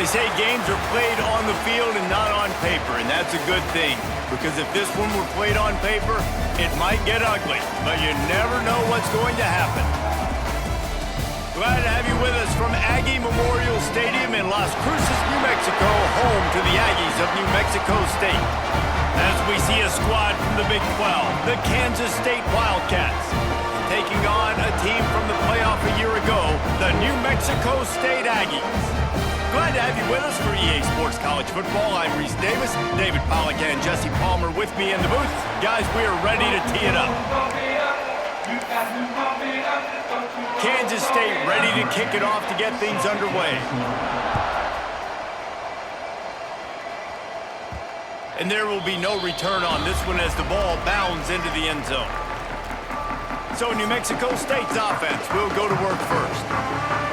They say games are played on the field and not on paper, and that's a good thing. Because if this one were played on paper, it might get ugly. But you never know what's going to happen. Glad to have you with us from Aggie Memorial Stadium in Las Cruces, New Mexico, home to the Aggies of New Mexico State. As we see a squad from the Big 12, the Kansas State Wildcats, taking on a team from the playoff a year ago, the New Mexico State Aggies. Glad to have you with us for EA Sports College Football. I'm Reese Davis, David Pollack and Jesse Palmer with me in the booth. Guys, we are ready to tee it up. Kansas State ready to kick it off to get things underway. And there will be no return on this one as the ball bounds into the end zone. So New Mexico State's offense will go to work first.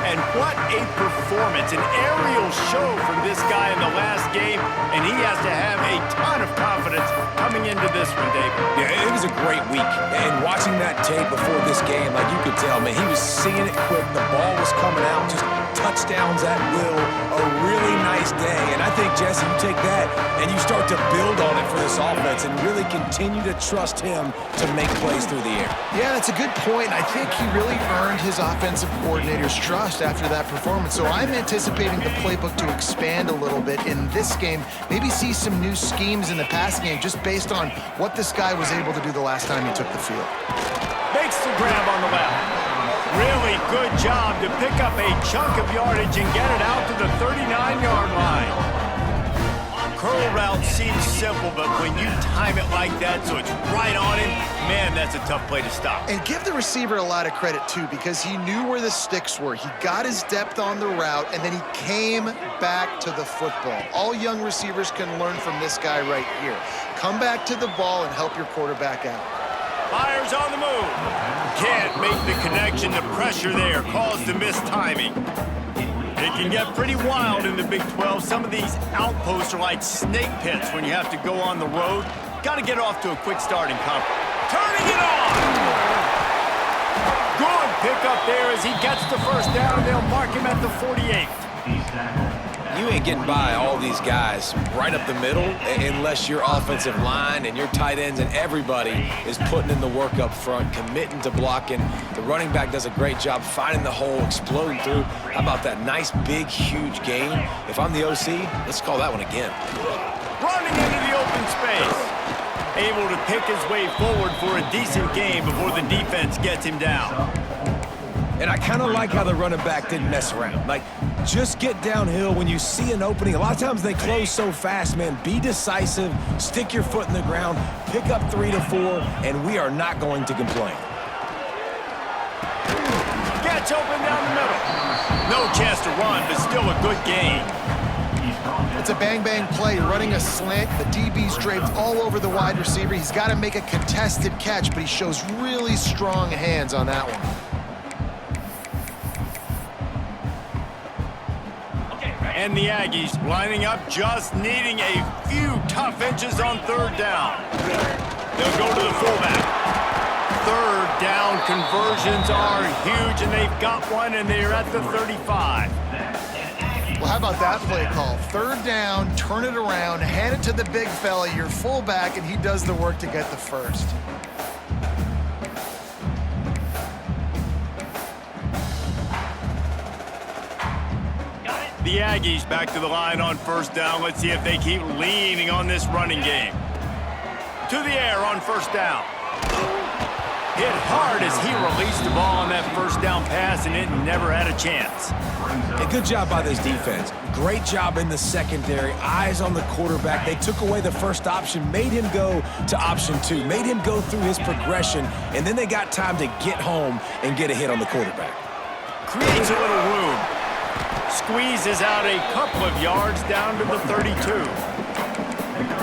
And what a performance, an aerial show from this guy in the last game, and he has to have a ton of confidence coming into this one, David. Yeah, it was a great week. And watching that tape before this game, like you could tell, man, he was seeing it quick. The ball was coming out, just touchdowns at will. A really nice day. And I think, Jesse, you take that and you start to build on it for this offense and really continue to trust him to make plays through the air. Yeah, that's a good point. I think he really earned his offensive coordinator's trust after that performance. So I'm anticipating the playbook to expand a little bit in this game. Maybe see some new schemes in the passing game just based on what this guy was able to do the last time he took the field. Makes the grab on the left. Really good job to pick up a chunk of yardage and get it out to the 39-yard line. Curl route seems simple, but when you time it like that so it's right on him, man, that's a tough play to stop. And give the receiver a lot of credit, too, because he knew where the sticks were. He got his depth on the route, and then he came back to the football. All young receivers can learn from this guy right here. Come back to the ball and help your quarterback out. Fires on the move. Can't make the connection. The pressure there caused the missed timing. It can get pretty wild in the Big 12. Some of these outposts are like snake pits when you have to go on the road. Got to get off to a quick start and come. Turning it on! Good pickup there as he gets the first down. They'll mark him at the 48. You ain't getting by all these guys right up the middle unless your offensive line and your tight ends and everybody is putting in the work up front, committing to blocking. The running back does a great job finding the hole, exploding through. How about that nice, big, huge gain? If I'm the OC, let's call that one again. Running into the open space. Able to pick his way forward for a decent game before the defense gets him down. And I kind of like how the running back didn't mess around. Like, just get downhill when you see an opening. A lot of times they close so fast, man. Be decisive, stick your foot in the ground, pick up 3 to 4, and we are not going to complain. Gets open down the middle. No chance to run, but still a good gain. It's a bang-bang play, running a slant. The DB's draped all over the wide receiver. He's got to make a contested catch, but he shows really strong hands on that one. And the Aggies lining up, just needing a few tough inches on third down. They'll go to the fullback. Third down conversions are huge, and they've got one, and they're at the 35. Well, how about that play call? Third down, turn it around, hand it to the big fella, your fullback, and he does the work to get the first. The Aggies back to the line on first down. Let's see if they keep leaning on this running game. To the air on first down. Hit hard as he released the ball on that first down pass, and it never had a chance. A good job by this defense. Great job in the secondary. Eyes on the quarterback. They took away the first option, made him go to option 2, made him go through his progression, and then they got time to get home and get a hit on the quarterback. Creates a little room. Squeezes out a couple of yards down to the 32.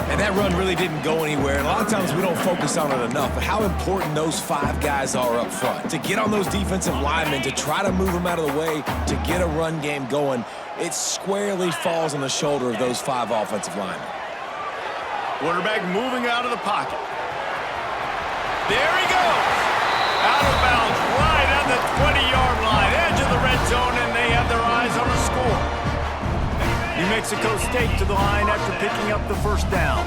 And that run really didn't go anywhere. And a lot of times we don't focus on it enough, but how important those 5 guys are up front. To get on those defensive linemen, to try to move them out of the way, to get a run game going, it squarely falls on the shoulder of those 5 offensive linemen. Quarterback moving out of the pocket. There he goes. Out of bounds right at the 20-yard line. Edge of the red zone, and they have their eyes on the score. New Mexico State to the line after picking up the first down.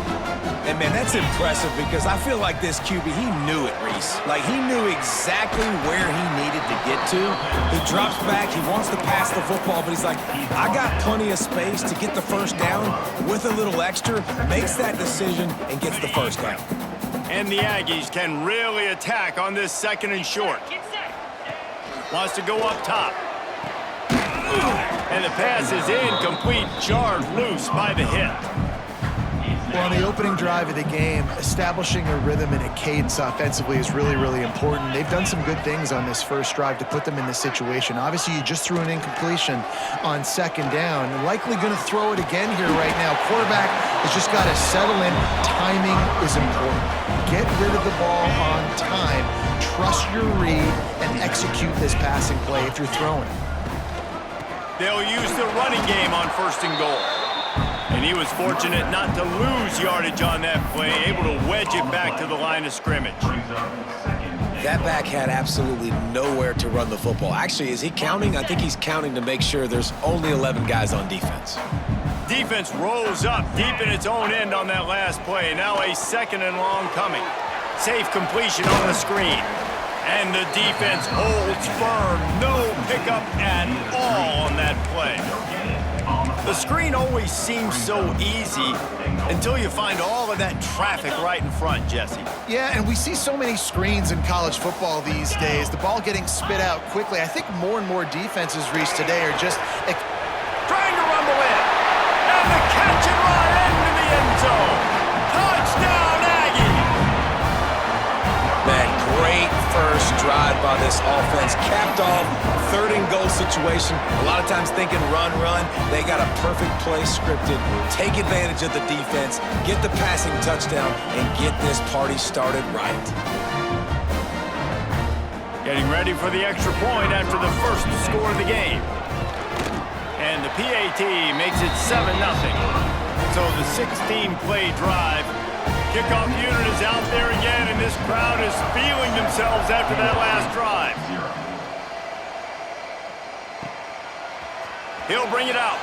And, man, that's impressive because I feel like this QB, he knew it, Reese. Like, he knew exactly where he needed to get to. He drops back. He wants to pass the football, but he's like, I got plenty of space to get the first down with a little extra, makes that decision, and gets the first down. And the Aggies can really attack on this second and short. Wants to go up top. And the pass is incomplete, jarred loose by the hit. Well, on the opening drive of the game, establishing a rhythm and a cadence offensively is really, really important. They've done some good things on this first drive to put them in this situation. Obviously, you just threw an incompletion on second down. Likely going to throw it again here right now. Quarterback has just got to settle in. Timing is important. Get rid of the ball on time. Trust your read and execute this passing play if you're throwing. They'll use the running game on first and goal. And he was fortunate not to lose yardage on that play, able to wedge it back to the line of scrimmage. That back had absolutely nowhere to run the football. Actually, is he counting? I think he's counting to make sure there's only 11 guys on defense. Defense rolls up deep in its own end on that last play. Now a second and long coming. Safe completion on the screen. And the defense holds firm. No pickup at all on that play. The screen always seems so easy until you find all of that traffic right in front, Jesse. Yeah, and we see so many screens in college football these days. The ball getting spit out quickly. I think more and more defenses, Reese, today are just trying to rumble in. And the catch and run into the end zone. Touchdown, Aggie! Man, great first drive by this offense. Capped off, third and goal situation. A lot of times thinking run, run. They got a perfect play scripted. Take advantage of the defense, get the passing touchdown, and get this party started right. Getting ready for the extra point after the first score of the game. And the PAT makes it 7-0. So the 16-play drive. Kickoff unit is out there again, and this crowd is feeling themselves after that last drive. He'll bring it out.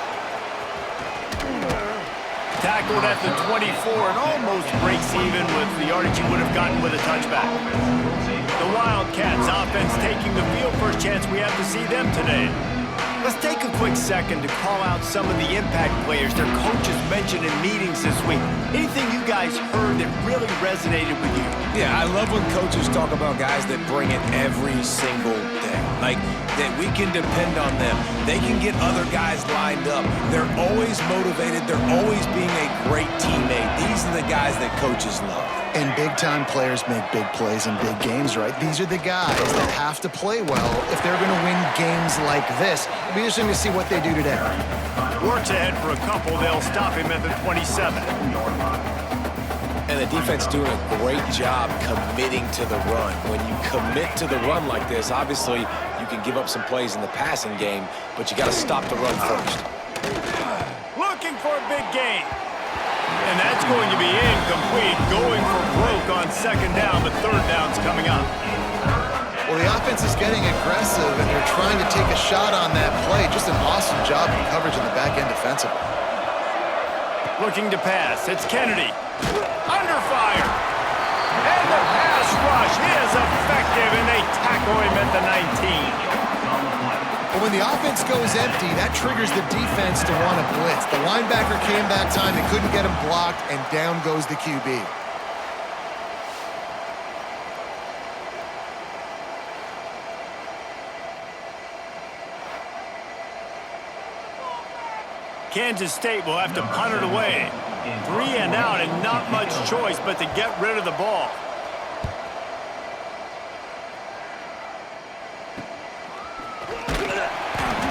Tackled at the 24 and almost breaks even with the yardage he would have gotten with a touchback. The Wildcats offense taking the field. First chance we have to see them today. Let's take a quick second to call out some of the impact players their coaches mentioned in meetings this week. Anything you guys heard that really resonated with you? Yeah, I love when coaches talk about guys that bring it every single day. Like, that we can depend on them. They can get other guys lined up. They're always motivated. They're always being a great teammate. These are the guys that coaches love. And big-time players make big plays in big games, right? These are the guys that have to play well if they're going to win games like this. It'll be interesting to see what they do today. Works ahead for a couple. They'll stop him at the 27. And the defense doing a great job committing to the run. When you commit to the run like this, obviously you can give up some plays in the passing game, but you got to stop the run first. Looking for a big gain. And that's going to be incomplete, going for broke on second down, but third down's coming up. Well, the offense is getting aggressive, and they're trying to take a shot on that play. Just an awesome job in coverage in the back end defensively. Looking to pass. It's Kennedy. Under fire. And the pass rush is effective, and they tackle him at the 19. But when the offense goes empty, that triggers the defense to want to blitz. The linebacker came that time. They couldn't get him blocked, and down goes the QB. Kansas State will have to punt it away. 3 and out, and not much choice but to get rid of the ball.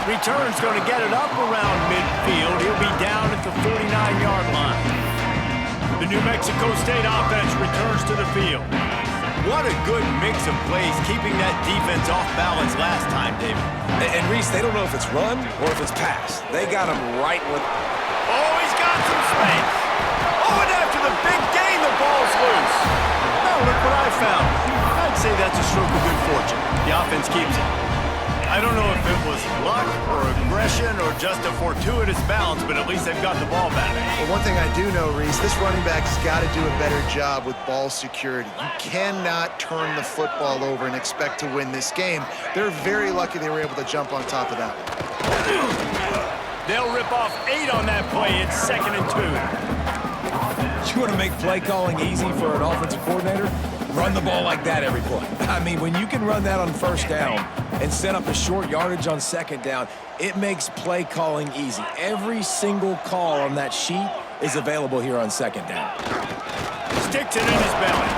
Return's going to get it up around midfield. He'll be down at the 49-yard line. The New Mexico State offense returns to the field. What a good mix of plays, keeping that defense off balance last time, David. And Reese, they don't know if it's run or if it's pass. They got him right with... Oh, he's got some space. Oh, and after the big gain, the ball's loose. Now look what I found. I'd say that's a stroke of good fortune. The offense keeps it. I don't know if it was luck or aggression or just a fortuitous bounce, but at least they've got the ball back. Well, one thing I do know, Reese, this running back's got to do a better job with ball security. You cannot turn the football over and expect to win this game. They're very lucky they were able to jump on top of that. They'll rip off 8 on that play. It's 2nd and 2. You want to make play calling easy for an offensive coordinator? Run the ball like that every play. I mean, when you can run that on first down and set up a short yardage on second down, it makes play calling easy. Every single call on that sheet is available here on second down. Sticks it in his belly.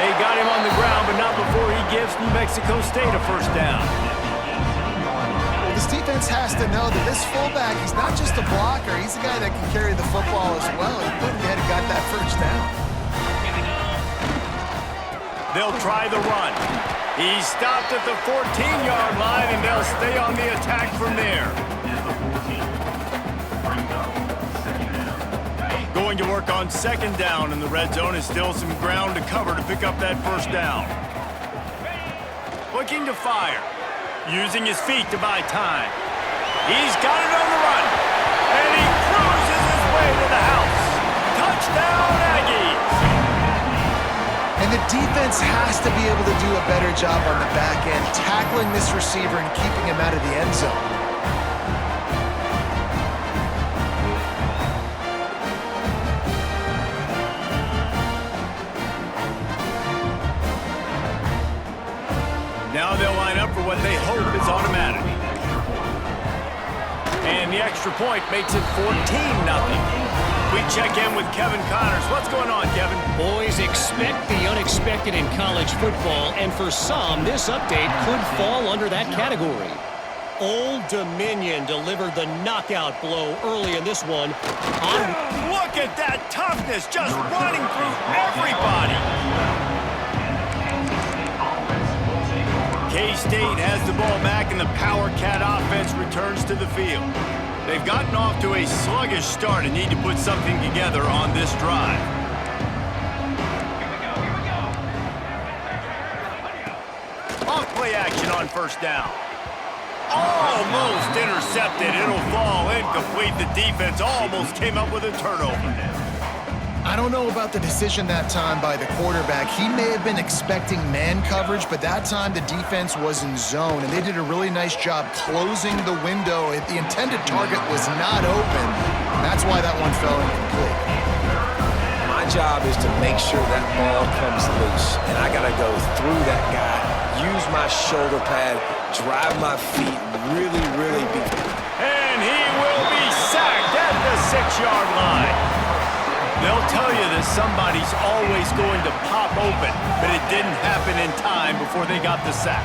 They got him on the ground, but not before he gives New Mexico State a first down. Well, this defense has to know that this fullback, he's not just a blocker. He's a guy that can carry the football as well. He went ahead and got that first down. They'll try the run. He's stopped at the 14-yard line, and they'll stay on the attack from there. Going to work on second down, and the red zone is still some ground to cover to pick up that first down. Looking to fire. Using his feet to buy time. He's got it on the run. And he cruises his way to the house. Touchdown, Aggies! And the defense has to be able to do a better job on the back end, tackling this receiver and keeping him out of the end zone. Now they'll line up for what they hope is automatic. And the extra point makes it 14-0. We check in with Kevin Connors. What's going on, Kevin? Boys, expect the unexpected in college football, and for some, this update could fall under that category. Old Dominion delivered the knockout blow early in this one. Look at that toughness, just running through everybody. K-State has the ball back, and the Power Cat offense returns to the field. They've gotten off to a sluggish start and need to put something together on this drive. Off play action on first down. Almost intercepted. It'll fall incomplete. The defense almost came up with a turnover. I don't know about the decision that time by the quarterback. He may have been expecting man coverage, but that time the defense was in zone, and they did a really nice job closing the window. The intended target was not open. That's why that one fell incomplete. My job is to make sure that ball comes loose, and I got to go through that guy, use my shoulder pad, drive my feet, really be. And he will be sacked at the 6-yard line. They'll tell you that somebody's always going to pop open, but it didn't happen in time before they got the sack.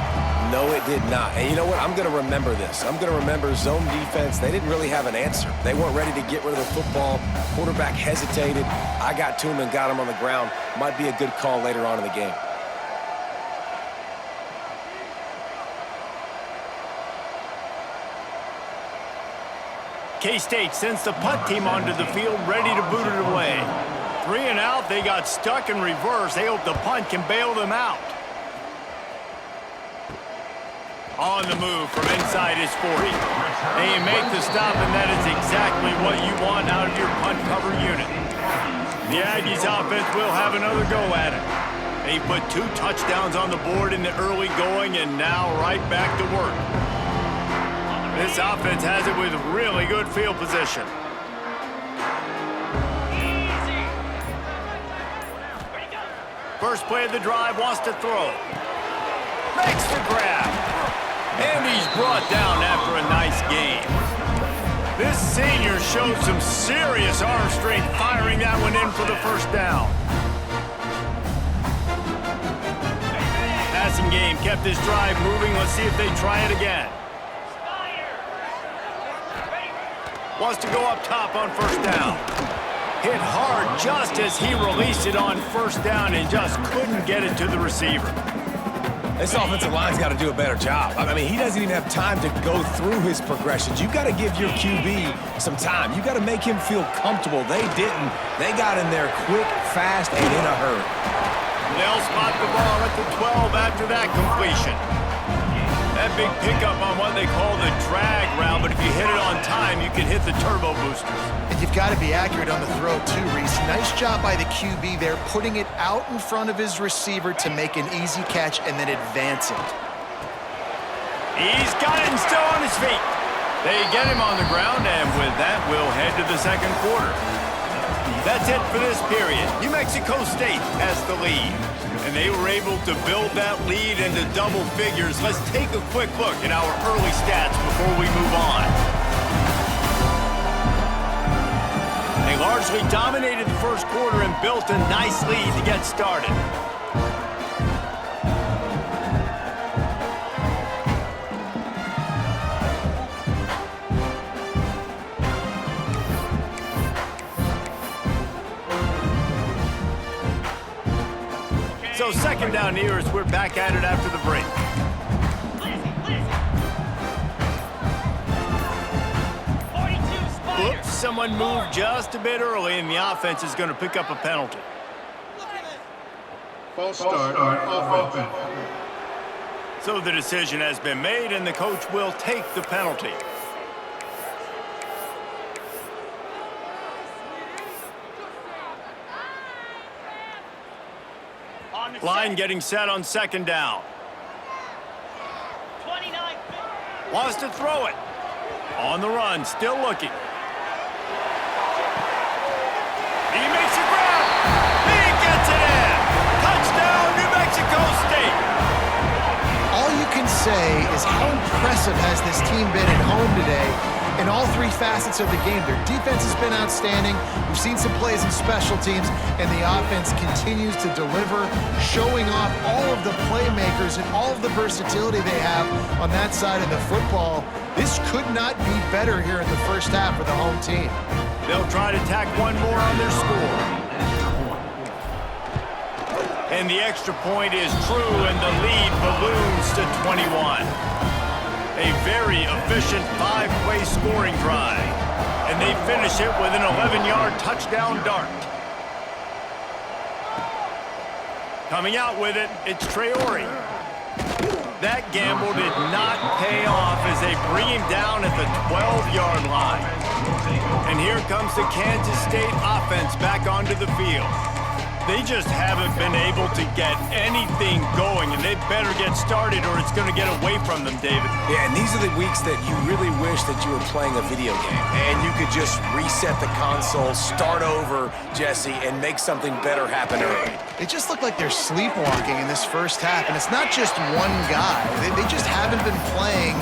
No, it did not. And you know what? I'm going to remember this. I'm going to remember zone defense. They didn't really have an answer. They weren't ready to get rid of the football. Quarterback hesitated. I got to him and got him on the ground. Might be a good call later on in the game. K-State sends the punt team onto the field, ready to boot it away. 3 and out, they got stuck in reverse. They hope the punt can bail them out. On the move from inside his 40. They make the stop, and that is exactly what you want out of your punt cover unit. The Aggies offense will have another go at it. They put 2 touchdowns on the board in the early going, and now right back to work. This offense has it with really good field position. First play of the drive, wants to throw. Makes the grab. And he's brought down after a nice game. This senior showed some serious arm strength firing that one in for the first down. Passing game kept this drive moving. Let's see if they try it again. Wants to go up top on first down. Hit hard just as he released it on first down and just couldn't get it to the receiver. This offensive line's got to do a better job. I mean, he doesn't even have time to go through his progressions. You've got to give your QB some time. You've got to make him feel comfortable. They didn't. They got in there quick, fast, and in a hurry. They'll spot the ball at the 12 after that completion. That big pickup on what they call the drag route, but if you hit it on time, you can hit the turbo boosters. And you've got to be accurate on the throw too, Reese. Nice job by the QB there, putting it out in front of his receiver to make an easy catch and then advance it. He's got it and still on his feet. They get him on the ground, and with that, we'll head to the second quarter. That's it for this period. New Mexico State has the lead, and they were able to build that lead into double figures. Let's take a quick look at our early stats before we move on. They largely dominated the first quarter and built a nice lead to get started. So second down here as we're back at it after the break. Oops, someone moved just a bit early, and the offense is going to pick up a penalty. False start on offense. So the decision has been made, and the coach will take the penalty. Line getting set on second down. Wants to throw it. On the run, still looking. He makes a grab. He gets it in. Touchdown, New Mexico State. All you can say is how impressive has this team been at home today in all three facets of the game. Their defense has been outstanding. We've seen some plays in special teams, and the offense continues to deliver, showing off all of the playmakers and all of the versatility they have on that side of the football. This could not be better here in the first half for the home team. They'll try to tack one more on their score. And the extra point is true, and the lead balloons to 21. A very efficient five-play scoring drive. And they finish it with an 11-yard touchdown dart. Coming out with it, it's Traore. That gamble did not pay off as they bring him down at the 12-yard line. And here comes the Kansas State offense back onto the field. They just haven't been able to get anything going, and they better get started or it's going to get away from them, David. Yeah, and these are the weeks that you really wish that you were playing a video game and you could just reset the console, start over, Jesse, and make something better happen early. It just looked like they're sleepwalking in this first half, and it's not just one guy. They just haven't been playing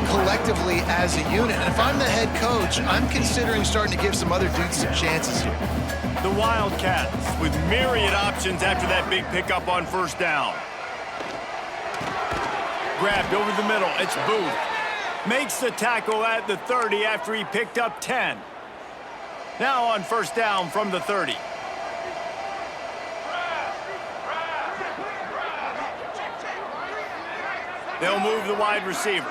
collectively as a unit. And if I'm the head coach, I'm considering starting to give some other dudes some chances here. The Wildcats with myriad options after that big pickup on first down. Grabbed over the middle. It's Booth. Makes the tackle at the 30 after he picked up 10. Now on first down from the 30. They'll move the wide receiver.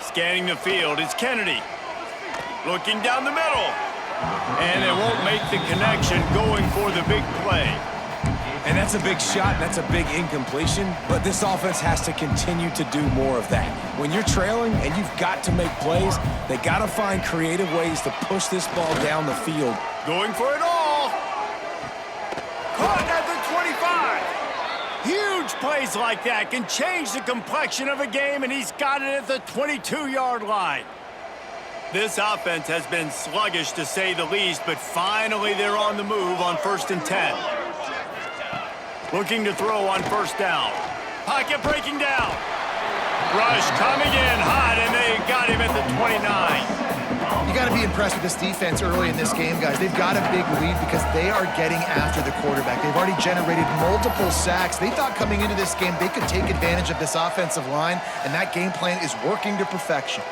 Scanning the field, it's Kennedy. Looking down the middle. And they won't make the connection going for the big play. And that's a big shot, that's a big incompletion, but this offense has to continue to do more of that. When you're trailing and you've got to make plays, they got to find creative ways to push this ball down the field. Going for it all. Caught at the 25. Huge plays like that can change the complexion of a game, and he's got it at the 22-yard line. This offense has been sluggish, to say the least, but finally they're on the move on 1st and 10. Looking to throw on first down. Pocket breaking down. Rush coming in hot, and they got him at the 29. You got to be impressed with this defense early in this game, guys. They've got a big lead because they are getting after the quarterback. They've already generated multiple sacks. They thought coming into this game they could take advantage of this offensive line, and that game plan is working to perfection.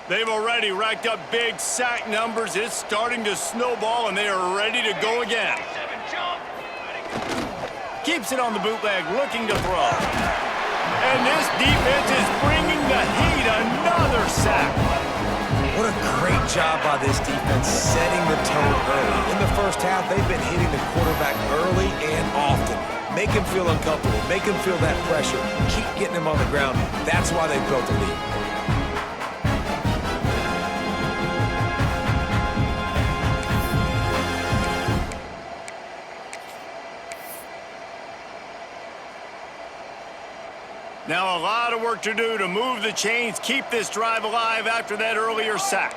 They've already racked up big sack numbers. It's starting to snowball, and they are ready to go again. Keeps it on the bootleg, looking to throw. And this defense is bringing the heat. Another sack. What a great job by this defense setting the tone early. In the first half, they've been hitting the quarterback early and often. Make him feel uncomfortable. Make him feel that pressure. Keep getting him on the ground. That's why they built the lead. Now a lot of work to do to move the chains, keep this drive alive after that earlier sack.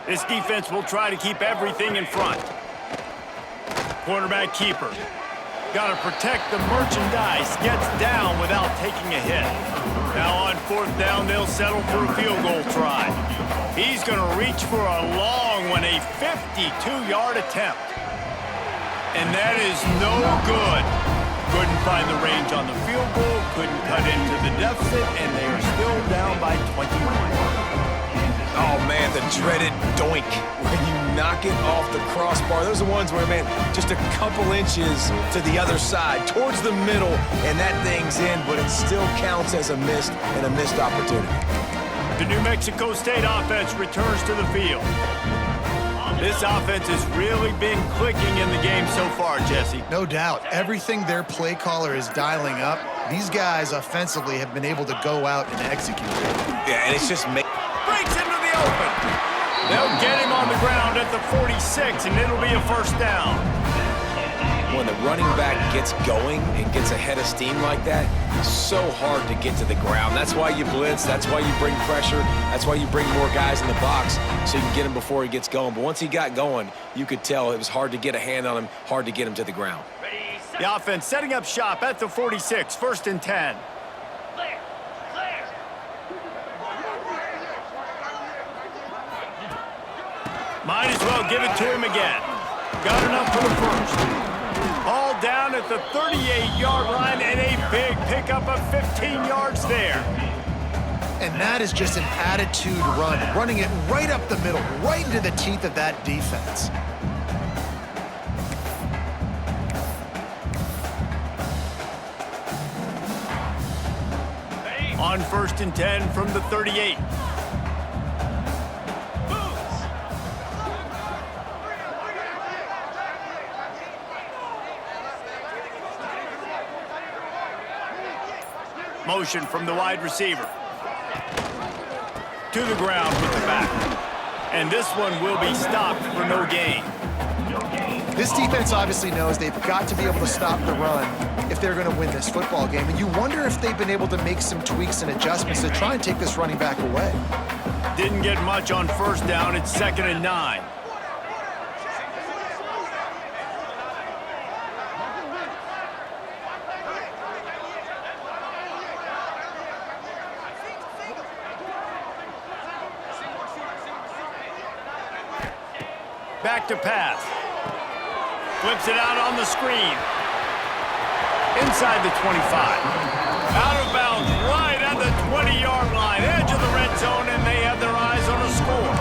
This defense will try to keep everything in front. Quarterback keeper. Got to protect the merchandise. Gets down without taking a hit. Now on 4th down, they'll settle for a field goal try. He's going to reach for a long one, a 52-yard attempt. And that is no good. Couldn't find the range on the field goal, couldn't cut into the deficit, and they are still down by 21. Oh, man, the dreaded doink. When you knock it off the crossbar, those are the ones where, man, just a couple inches to the other side, towards the middle, and that thing's in, but it still counts as a missed and a missed opportunity. The New Mexico State offense returns to the field. This offense has really been clicking in the game so far, Jesse. No doubt. Everything their play caller is dialing up, these guys offensively have been able to go out and execute. Yeah, and it's just breaks into the open. They'll get him on the ground at the 46, and it'll be a first down. When the running back gets going and gets a head of steam like that, it's so hard to get to the ground. That's why you blitz. That's why you bring pressure. That's why you bring more guys in the box so you can get him before he gets going. But once he got going, you could tell it was hard to get a hand on him, hard to get him to the ground. The offense setting up shop at the 46, 1st and 10. Might as well give it to him again. Got enough for the first. All down at the 38-yard line, and a big pickup of 15 yards there. And that is just an attitude run, running it right up the middle, right into the teeth of that defense. On 1st and 10 from the 38. Motion from the wide receiver. To the ground with the back. And this one will be stopped for no gain. This defense obviously knows they've got to be able to stop the run if they're going to win this football game. And you wonder if they've been able to make some tweaks and adjustments to try and take this running back away. Didn't get much on 1st down. It's 2nd and 9. Back to pass. Flips it out on the screen. Inside the 25. Out of bounds right at the 20-yard line. Edge of the red zone, and they have their eyes on a score.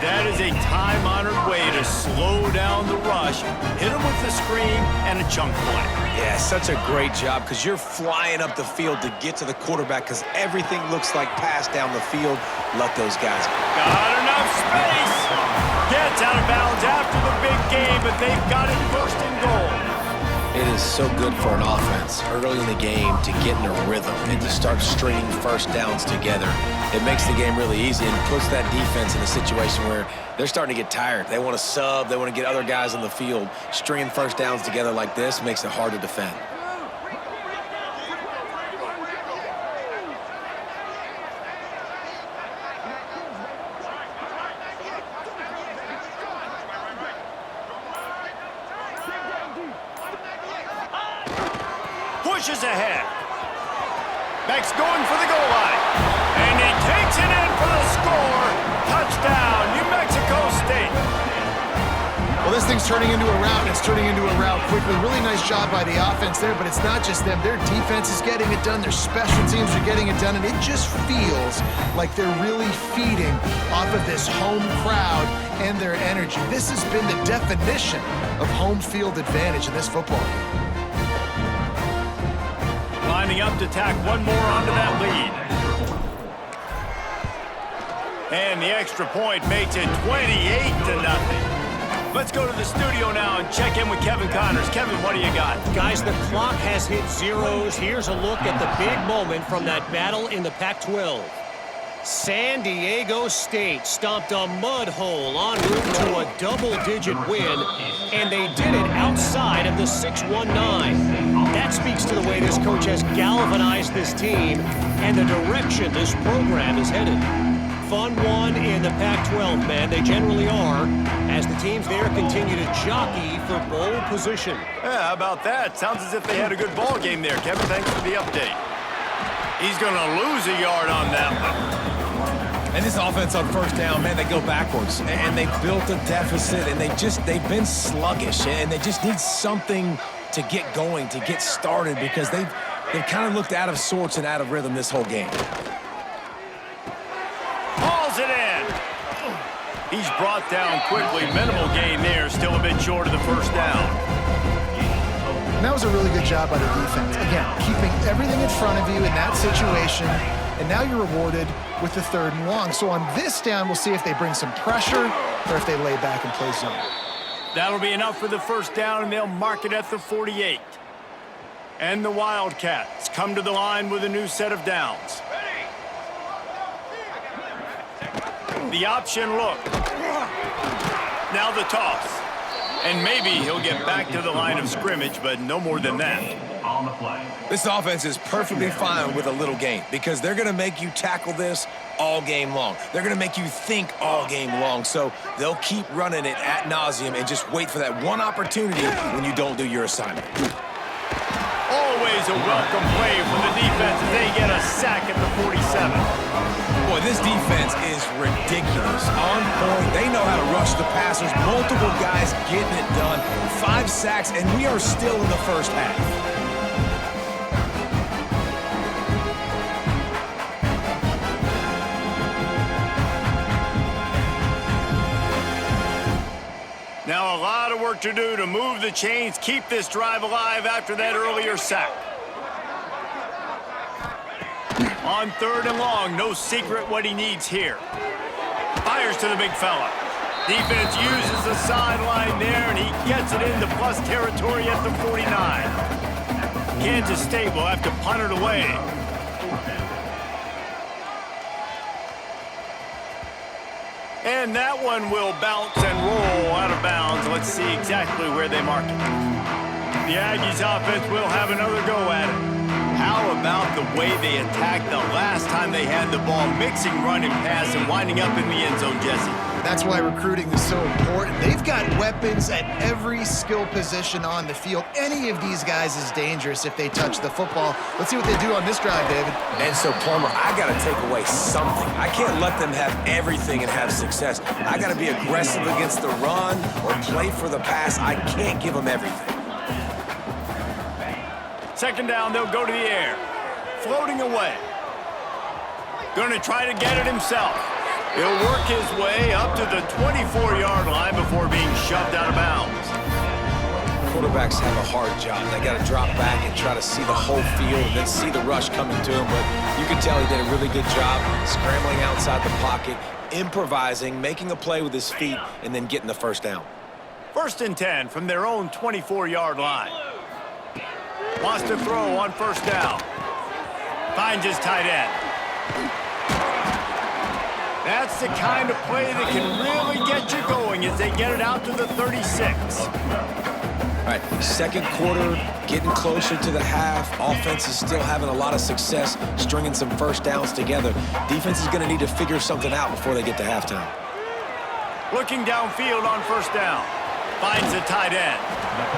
That is a time-honored way to slow down the rush, hit them with the screen, and a chunk play. Yeah, such a great job because you're flying up the field to get to the quarterback because everything looks like pass down the field. Let those guys go. Got enough space. Gets out of bounds after the big game, but they've got it 1st and goal. It is so good for an offense early in the game to get in a rhythm and to start stringing 1st downs together. It makes the game really easy and puts that defense in a situation where they're starting to get tired. They want to sub. They want to get other guys on the field. Stringing 1st downs together like this makes it hard to defend. Pushes ahead. Beck's going for the goal line. And he takes it in for the score. Touchdown, New Mexico State. Well, this thing's turning into a rout, and it's turning into a rout quickly. Really nice job by the offense there, but it's not just them. Their defense is getting it done. Their special teams are getting it done, and it just feels like they're really feeding off of this home crowd and their energy. This has been the definition of home field advantage in this football game. Lining up to tack one more onto that lead. And the extra point makes it 28-0. Let's go to the studio now and check in with Kevin Connors. Kevin, what do you got? Guys, the clock has hit zeros. Here's a look at the big moment from that battle in the Pac-12. San Diego State stomped a mud hole en route to a double-digit win, and they did it outside of the 6-1-9. That speaks to the way this coach has galvanized this team and the direction this program is headed. Fun one in the Pac-12, man. They generally are, as the teams there continue to jockey for bowl position. Yeah, how about that? Sounds as if they had a good ball game there. Kevin, thanks for the update. He's going to lose a yard on that one. And this offense on first down, man, they go backwards. And they built a deficit, and they've been sluggish. And they just need something to get going, to get started, because they've kind of looked out of sorts and out of rhythm this whole game. Hauls it in. He's brought down quickly. Minimal gain there. Still a bit short of the first down. And that was a really good job by the defense. Again, keeping everything in front of you in that situation, and now you're rewarded with the 3rd and long. So on this down, we'll see if they bring some pressure or if they lay back and play zone. That'll be enough for the first down, and they'll mark it at the 48. And the Wildcats come to the line with a new set of downs. The option look. Now the toss. And maybe he'll get back to the line of scrimmage, but no more than that. On the play. This offense is perfectly fine with a little game because they're going to make you tackle this all game long. They're going to make you think all game long. So they'll keep running it ad nauseum and just wait for that one opportunity when you don't do your assignment. Always a welcome play from the defense as they get a sack at the 47. Boy, this defense is ridiculous. On point, they know how to rush the passers. Multiple guys getting it done. 5 sacks, and we are still in the first half. Now a lot of work to do to move the chains, keep this drive alive after that earlier sack. On 3rd and long, no secret what he needs here. Fires to the big fella. Defense uses the sideline there, and he gets it into plus territory at the 49. Kansas State will have to punt it away. And that one will bounce and roll out of bounds. Let's see exactly where they mark it. The Aggies offense will have another go at it. How about the way they attacked the last time they had the ball, mixing run and pass and winding up in the end zone, Jesse? That's why recruiting is so important. They've got weapons at every skill position on the field. Any of these guys is dangerous if they touch the football. Let's see what they do on this drive, David. And so, Plummer, I got to take away something. I can't let them have everything and have success. I got to be aggressive against the run or play for the pass. I can't give them everything. 2nd down, they'll go to the air. Floating away. Going to try to get it himself. He'll work his way up to the 24-yard line before being shoved out of bounds. Quarterbacks have a hard job. They got to drop back and try to see the whole field and then see the rush coming to him. But you can tell he did a really good job scrambling outside the pocket, improvising, making a play with his feet, and then getting the first down. 1st and 10 from their own 24-yard line. Wants to throw on 1st down. Finds his tight end. That's the kind of play that can really get you going as they get it out to the 36. All right, 2nd quarter, getting closer to the half. Offense is still having a lot of success stringing some first downs together. Defense is going to need to figure something out before they get to halftime. Looking downfield on 1st down. Finds the tight end.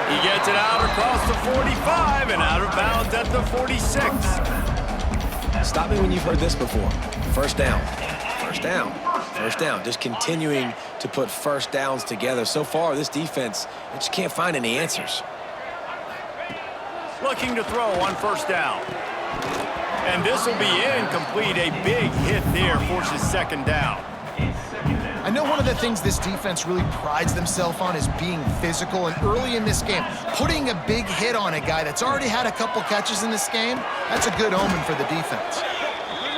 He gets it out across the 45 and out of bounds at the 46. Stop me when you've heard this before. 1st down. 1st down. 1st down. Just continuing to put first downs together. So far, this defense, they just can't find any answers. Looking to throw on 1st down. And this will be incomplete. A big hit there forces 2nd down. I know one of the things this defense really prides themselves on is being physical, and early in this game, putting a big hit on a guy that's already had a couple catches in this game, that's a good omen for the defense.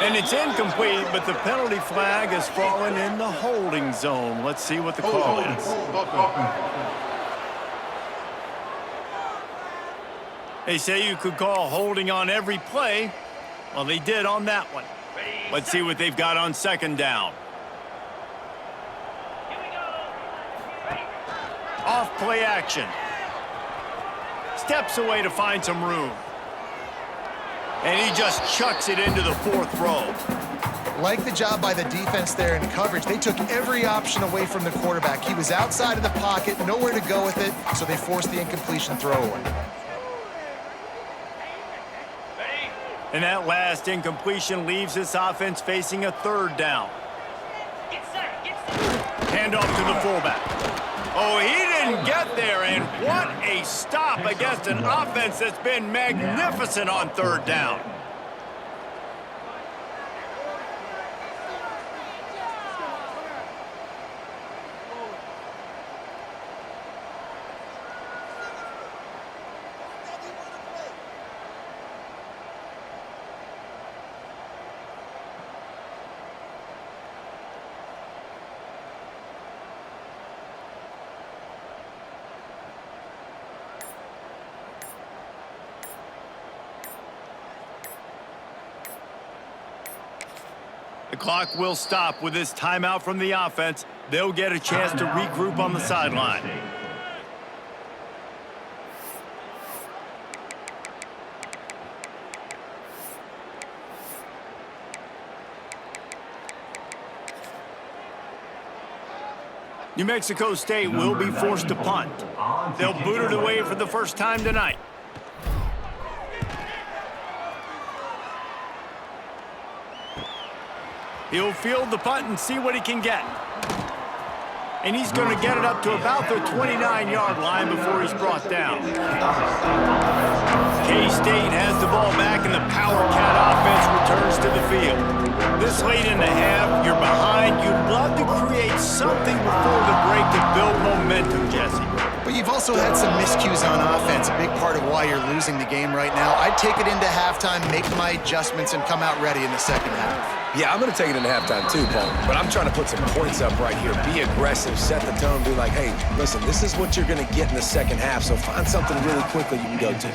And it's incomplete, but the penalty flag has fallen in the holding zone. Let's see what the call is. They say you could call holding on every play. Well, they did on that one. Let's see what they've got on second down. Off play action. Steps away to find some room. And he just chucks it into the fourth row. Like the job by the defense there in coverage. They took every option away from the quarterback. He was outside of the pocket, nowhere to go with it, so they forced the incompletion throwaway. And that last incompletion leaves this offense facing a third down. Hand off to the fullback. Oh, he didn't get there, and what a stop against an offense that's been magnificent on third down. The clock will stop with this timeout from the offense. They'll get a chance to regroup on the sideline. New Mexico State will be forced to punt. They'll boot it away for the first time tonight. He'll field the punt and see what he can get. And he's going to get it up to about the 29-yard line before he's brought down. K-State has the ball back, and the Power Cat offense returns to the field. This late in the half, you're behind. You'd love to create something before the break to build momentum, Jesse. But you've also had some miscues on offense, a big part of why you're losing the game right now. I'd take it into halftime, make my adjustments, and come out ready in the second half. Yeah, I'm going to take it into halftime too, Paul. But I'm trying to put some points up right here. Be aggressive, set the tone, be like, hey, listen, this is what you're going to get in the second half, so find something really quickly you can go to.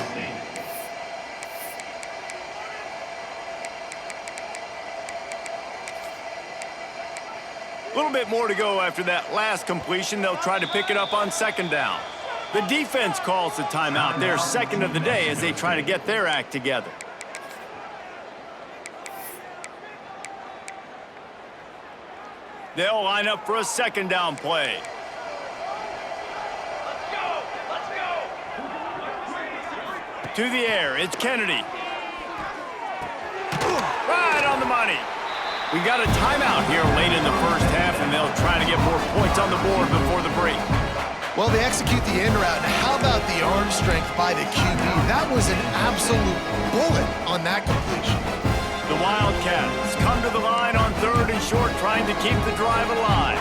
A little bit more to go after that last completion. They'll try to pick it up on second down. The defense calls the timeout, their second of the day, as they try to get their act together. They'll line up for a second down play. Let's go! To the air, it's Kennedy. Right on the money. We got a timeout here late in the first half, and they'll try to get more points on the board before the break. Well, they execute the in route. And how about the arm strength by the QB? That was an absolute bullet on that completion. The Wildcats come to the line on third and short, trying to keep the drive alive.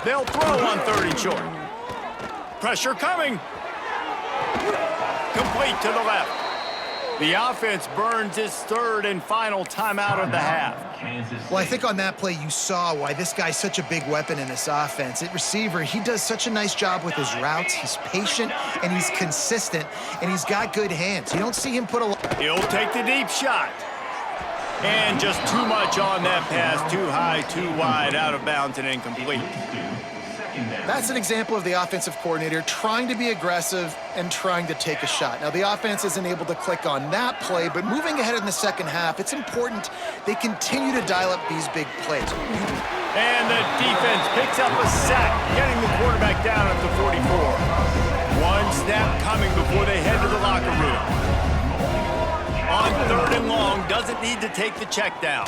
They'll throw on third and short. Pressure coming. Complete to the left. The offense burns its third and final timeout of the half. Well, I think on that play you saw why this guy's such a big weapon in this offense. At receiver, he does such a nice job with his routes. He's patient, and he's consistent, and he's got good hands. You don't see him put a... He'll take the deep shot. And just too much on that pass. Too high, too wide, out of bounds, and incomplete. That's an example of the offensive coordinator trying to be aggressive and trying to take a shot. Now, the offense isn't able to click on that play, but moving ahead in the second half, it's important they continue to dial up these big plays. And the defense picks up a sack, getting the quarterback down at the 44. One snap coming before they head to the locker room. On third and long, doesn't need to take the check down.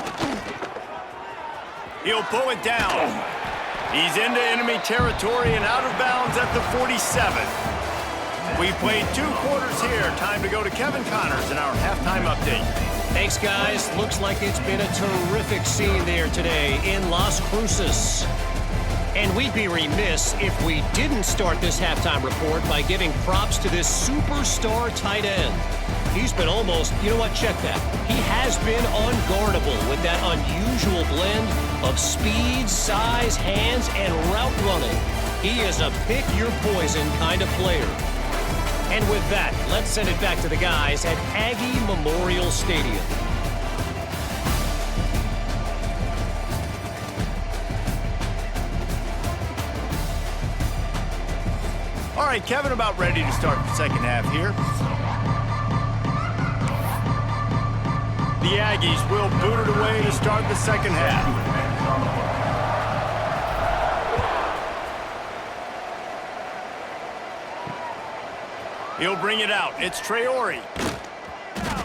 He'll pull it down. He's into enemy territory and out of bounds at the 47. We played 2 quarters here. Time to go to Kevin Connors in our halftime update. Thanks, guys. Looks like it's been a terrific scene there today in Las Cruces. And we'd be remiss if we didn't start this halftime report by giving props to this superstar tight end. He's been almost, you know what, check that. He has been unguardable with that unusual blend of speed, size, hands, and route running. He is a pick-your-poison kind of player. And with that, let's send it back to the guys at Aggie Memorial Stadium. All right, Kevin, about ready to start the second half here. The Aggies will boot it away to start the second half. He'll bring it out. It's Traore.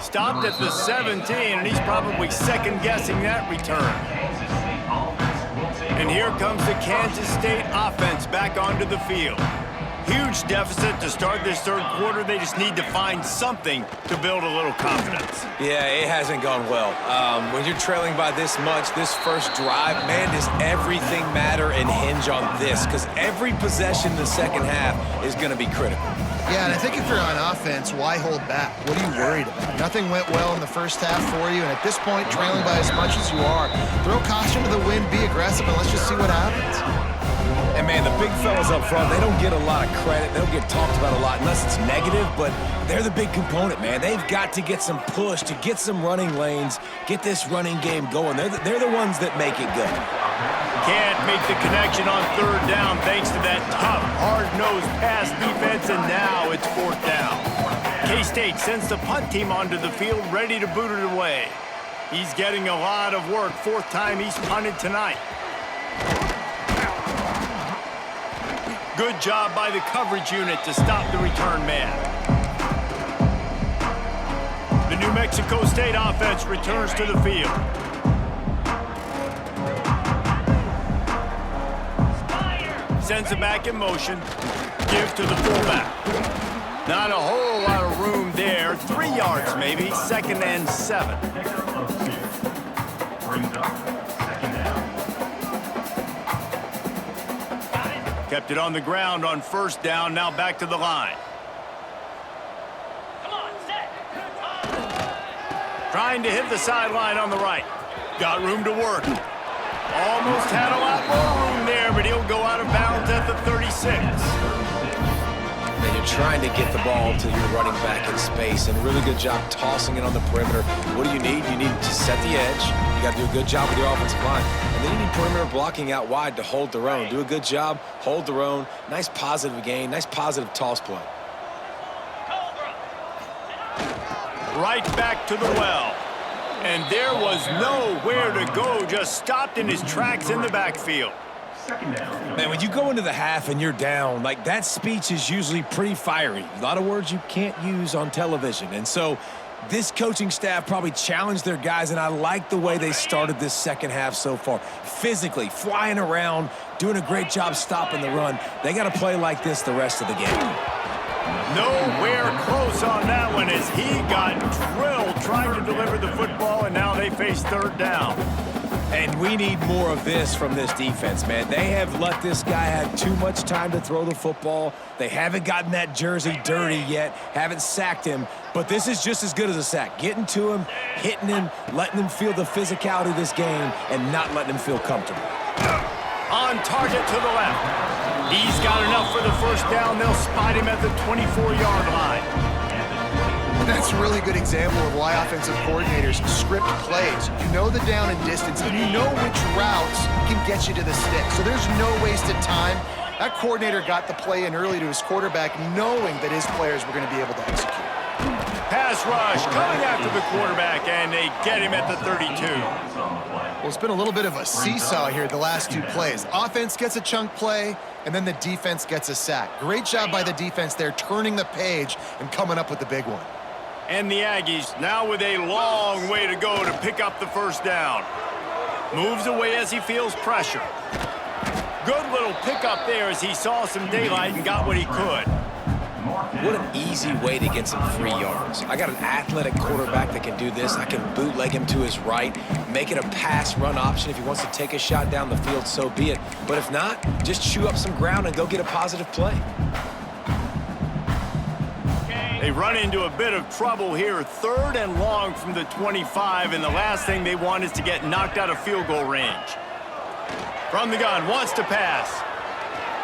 Stopped at the 17, and he's probably second-guessing that return. And here comes the Kansas State offense back onto the field. Huge deficit to start this third quarter. They just need to find something to build a little confidence. Yeah, it hasn't gone well. When you're trailing by this much, this first drive, man, does everything matter and hinge on this? Because every possession in the second half is going to be critical. Yeah, and I think if you're on offense, why hold back? What are you worried about? Nothing went well in the first half for you, and at this point, trailing by as much as you are, throw caution to the wind, be aggressive, and let's just see what happens. And, man, the big fellas up front, they don't get a lot of credit. They don't get talked about a lot unless it's negative, but they're the big component, man. They've got to get some push, to get some running lanes, get this running game going. They're the ones that make it go. Can't make the connection on third down thanks to that tough, hard-nosed pass defense, and now it's fourth down. K-State sends the punt team onto the field, ready to boot it away. He's getting a lot of work. Fourth time he's punted tonight. Good job by the coverage unit to stop the return man. The New Mexico State offense returns to the field. Sends it back in motion. Give to the fullback. Not a whole lot of room there. 3 yards maybe. 2nd and 7. Kept it on the ground on first down. Now back to the line. Trying to hit the sideline on the right. Got room to work. Almost had a lot more room there, but he'll go out of bounds at the 36. And you're trying to get the ball to your running back in space, and a really good job tossing it on the perimeter. What do you need? You need to set the edge. You got to do a good job with your offensive line. And then you need perimeter blocking out wide to hold their own. Do a good job, hold their own. Nice positive gain, nice positive toss play. Right back to the well. And there was nowhere to go, just stopped in his tracks in the backfield. Man, when you go into the half and you're down, like, that speech is usually pretty fiery. A lot of words you can't use on television. And so this coaching staff probably challenged their guys, and I like the way they started this second half so far. Physically, flying around, doing a great job stopping the run. They got to play like this the rest of the game. Nowhere close on that one as he got drilled trying to deliver the football, and now they face third down. And we need more of this from this defense, man. They have let this guy have too much time to throw the football. They haven't gotten that jersey dirty yet, haven't sacked him. But this is just as good as a sack. Getting to him, hitting him, letting him feel the physicality of this game, and not letting him feel comfortable. On target to the left. He's got enough for the first down. They'll spot him at the 24-yard line. That's a really good example of why offensive coordinators script plays. You know the down and distance, and you know which routes can get you to the stick. So there's no wasted time. That coordinator got the play in early to his quarterback, knowing that his players were going to be able to execute. Pass rush coming after the quarterback, and they get him at the 32. Well, it's been a little bit of a seesaw here the last two plays. Offense gets a chunk play, and then the defense gets a sack. Great job by the defense there, turning the page and coming up with the big one. And the Aggies now with a long way to go to pick up the first down. Moves away as he feels pressure. Good little pickup there as he saw some daylight and got what he could. What an easy way to get some free yards. I got an athletic quarterback that can do this. I can bootleg him to his right, make it a pass-run option. If he wants to take a shot down the field, so be it. But if not, just chew up some ground and go get a positive play. They run into a bit of trouble here. 3rd and long from the 25, and the last thing they want is to get knocked out of field goal range. From the gun, wants to pass.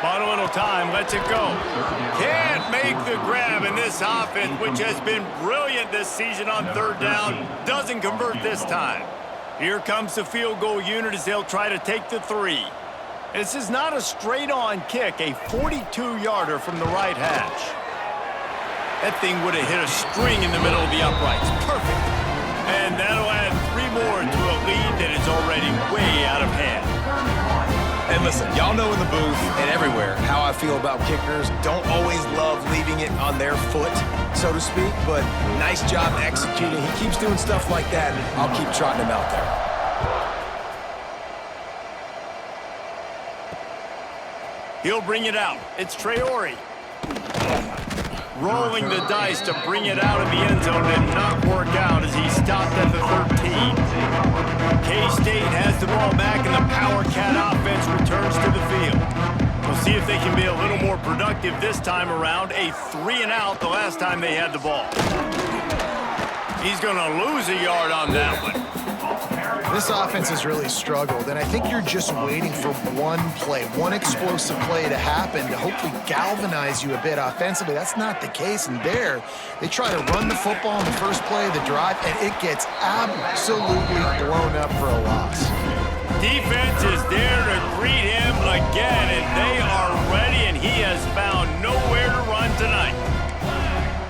Bought a little time, lets it go. Can't make the grab, in this offense, which has been brilliant this season on 3rd down, doesn't convert this time. Here comes the field goal unit as they'll try to take the 3. This is not a straight-on kick, a 42-yarder from the right hash. That thing would have hit a string in the middle of the uprights. Perfect. And that'll add 3 more to a lead that is already way out of hand. And listen, y'all know in the booth and everywhere how I feel about kickers. Don't always love leaving it on their foot, so to speak, but nice job executing. He keeps doing stuff like that. I'll keep trotting him out there. He'll bring it out. It's Traore. Rolling the dice to bring it out of the end zone did not work out as he stopped at the 13. K-State has the ball back and the Power Cat offense returns to the field. We'll see if they can be a little more productive this time around. A 3-and-out the last time they had the ball. He's going to lose a yard on that one. This offense has really struggled, and I think you're just waiting for one play, one explosive play to happen to hopefully galvanize you a bit offensively. That's not the case, and there, they try to run the football in the first play of the drive, and it gets absolutely blown up for a loss. Defense is there to greet him again, and they are ready, and he has found nowhere to run tonight.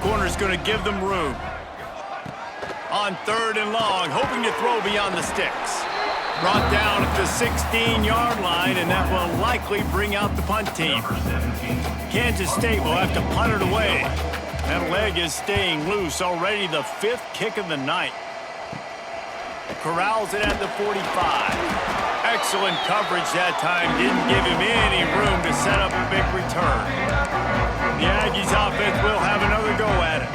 Corner's going to give them room. On 3rd and long, hoping to throw beyond the sticks. Brought down at the 16-yard line, and that will likely bring out the punt team. Kansas State will have to punt it away. That leg is staying loose, already the 5th kick of the night. Corrals it at the 45. Excellent coverage that time. Didn't give him any room to set up a big return. The Aggies offense will have another go at it.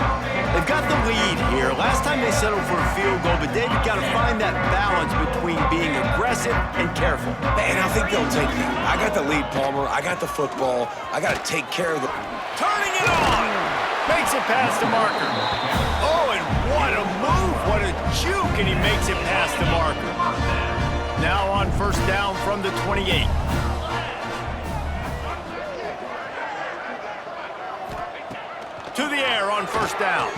They've got the lead here. Last time they settled for a field goal, but David got to find that balance between being aggressive and careful. And I think they'll take that. I got the lead, Palmer. I got the football. I got to take care of the... Turning it on! Makes it past the marker. Oh, and what a move! What a juke! And he makes it past the marker. Now on 1st down from the 28. To the air on 1st down.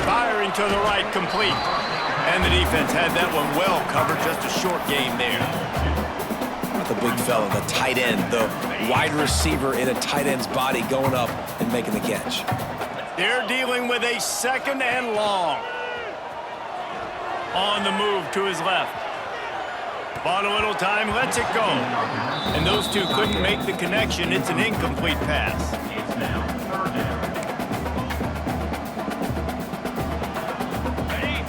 Firing to the right, complete. And the defense had that one well covered, just a short game there. The big fella, the tight end, the wide receiver in a tight end's body going up and making the catch. They're dealing with a 2nd and long. On the move to his left. Bought a little time, lets it go. And those two couldn't make the connection. It's an incomplete pass.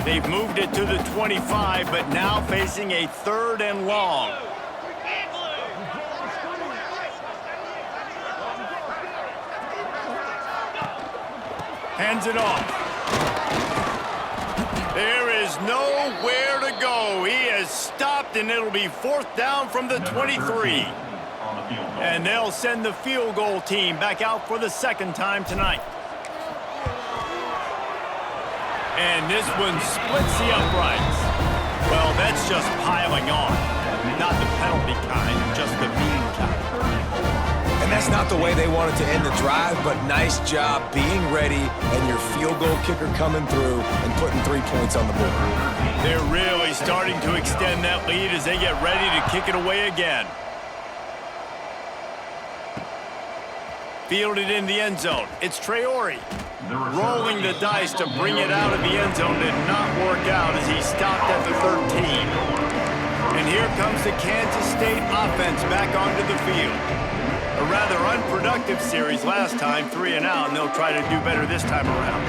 They've moved it to the 25, but now facing a 3rd and long. Hands it off. There is nowhere to go. He has stopped, and it'll be 4th down from the 23. And they'll send the field goal team back out for the 2nd time tonight. And this one splits the uprights. Well, that's just piling on. Not the penalty kind, just the mean kind. And that's not the way they wanted to end the drive, but nice job being ready and your field goal kicker coming through and putting 3 points on the board. They're really starting to extend that lead as they get ready to kick it away again. Fielded in the end zone. It's Traore. Rolling the dice to bring it out of the end zone did not work out as he stopped at the 13. And here comes the Kansas State offense back onto the field. A rather unproductive series last time, 3-and-out, and they'll try to do better this time around.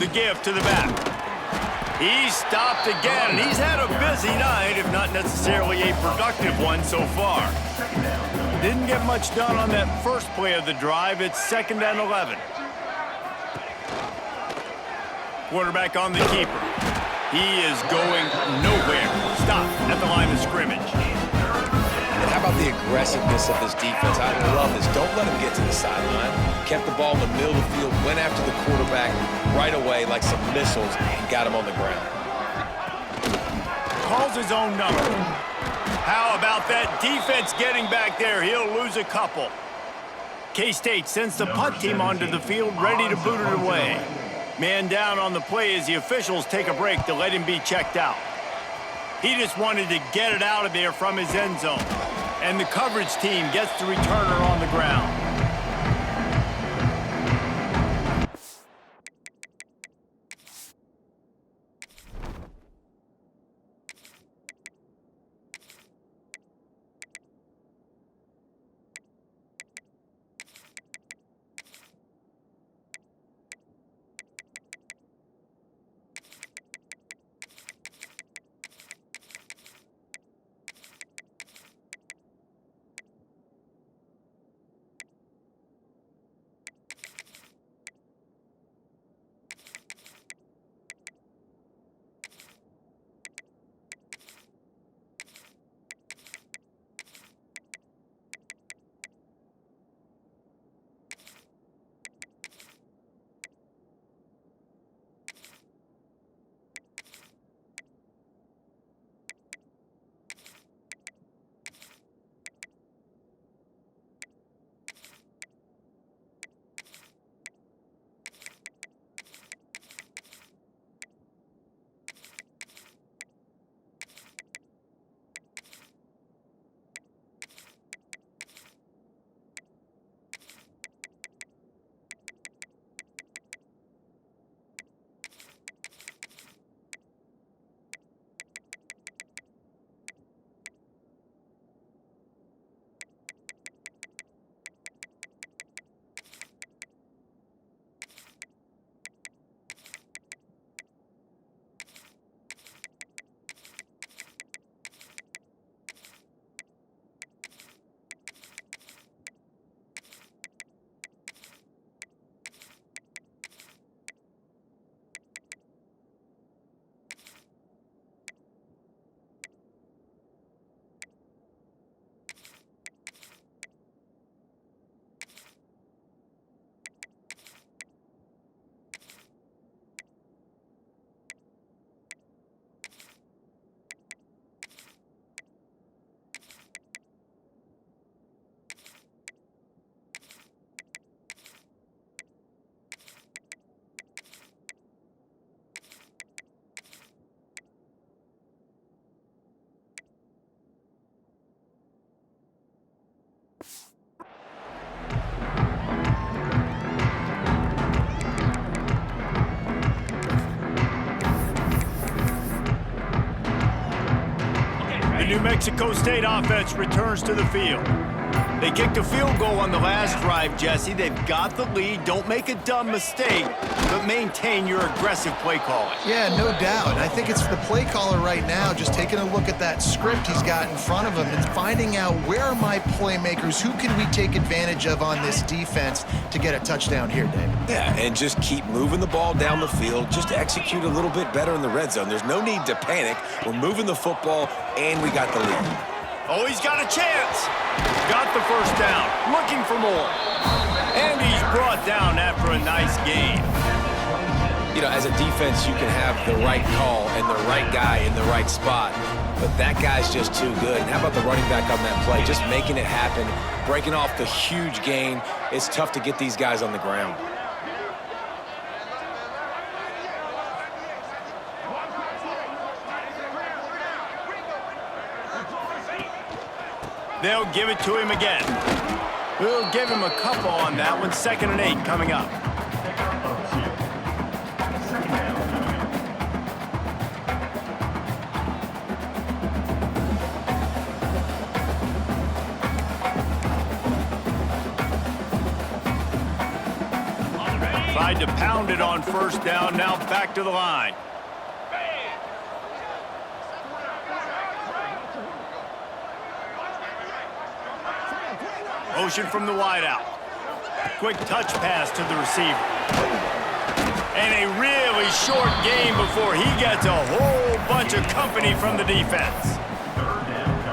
The give to the back. He's stopped again, and he's had a busy night, if not necessarily a productive one so far. Didn't get much done on that first play of the drive. It's 2nd and 11. Quarterback on the keeper. He is going nowhere. Stop at the line of scrimmage. And how about the aggressiveness of this defense? I love this. Don't let him get to the sideline. Kept the ball in the middle of the field, went after the quarterback right away like some missiles, and got him on the ground. Calls his own number. How about that defense getting back there? He'll lose a couple. K-State sends the punt team onto the field, ready to boot it away. Man down on the play as the officials take a break to let him be checked out. He just wanted to get it out of there from his end zone. And the coverage team gets the returner on the ground. New Mexico State offense returns to the field. They kicked a field goal on the last drive, Jesse. They've got the lead. Don't make a dumb mistake, but maintain your aggressive play calling. Yeah, no doubt. I think it's the play caller right now just taking a look at that script he's got in front of him and finding out where are my playmakers, who can we take advantage of on this defense to get a touchdown here, Dave. Yeah, and just keep moving the ball down the field. Just execute a little bit better in the red zone. There's no need to panic. We're moving the football, and we got the lead. Oh, he's got a chance. Got the first down. Looking for more. And he's brought down after a nice game. You know, as a defense, you can have the right call and the right guy in the right spot. But that guy's just too good. And how about the running back on that play? Just making it happen, breaking off the huge gain. It's tough to get these guys on the ground. They'll give it to him again. We'll give him a couple on that one. 2nd and 8 coming up. Tried to pound it on first down. Now back to the line. Motion from the wideout. Quick touch pass to the receiver. And a really short game before he gets a whole bunch of company from the defense.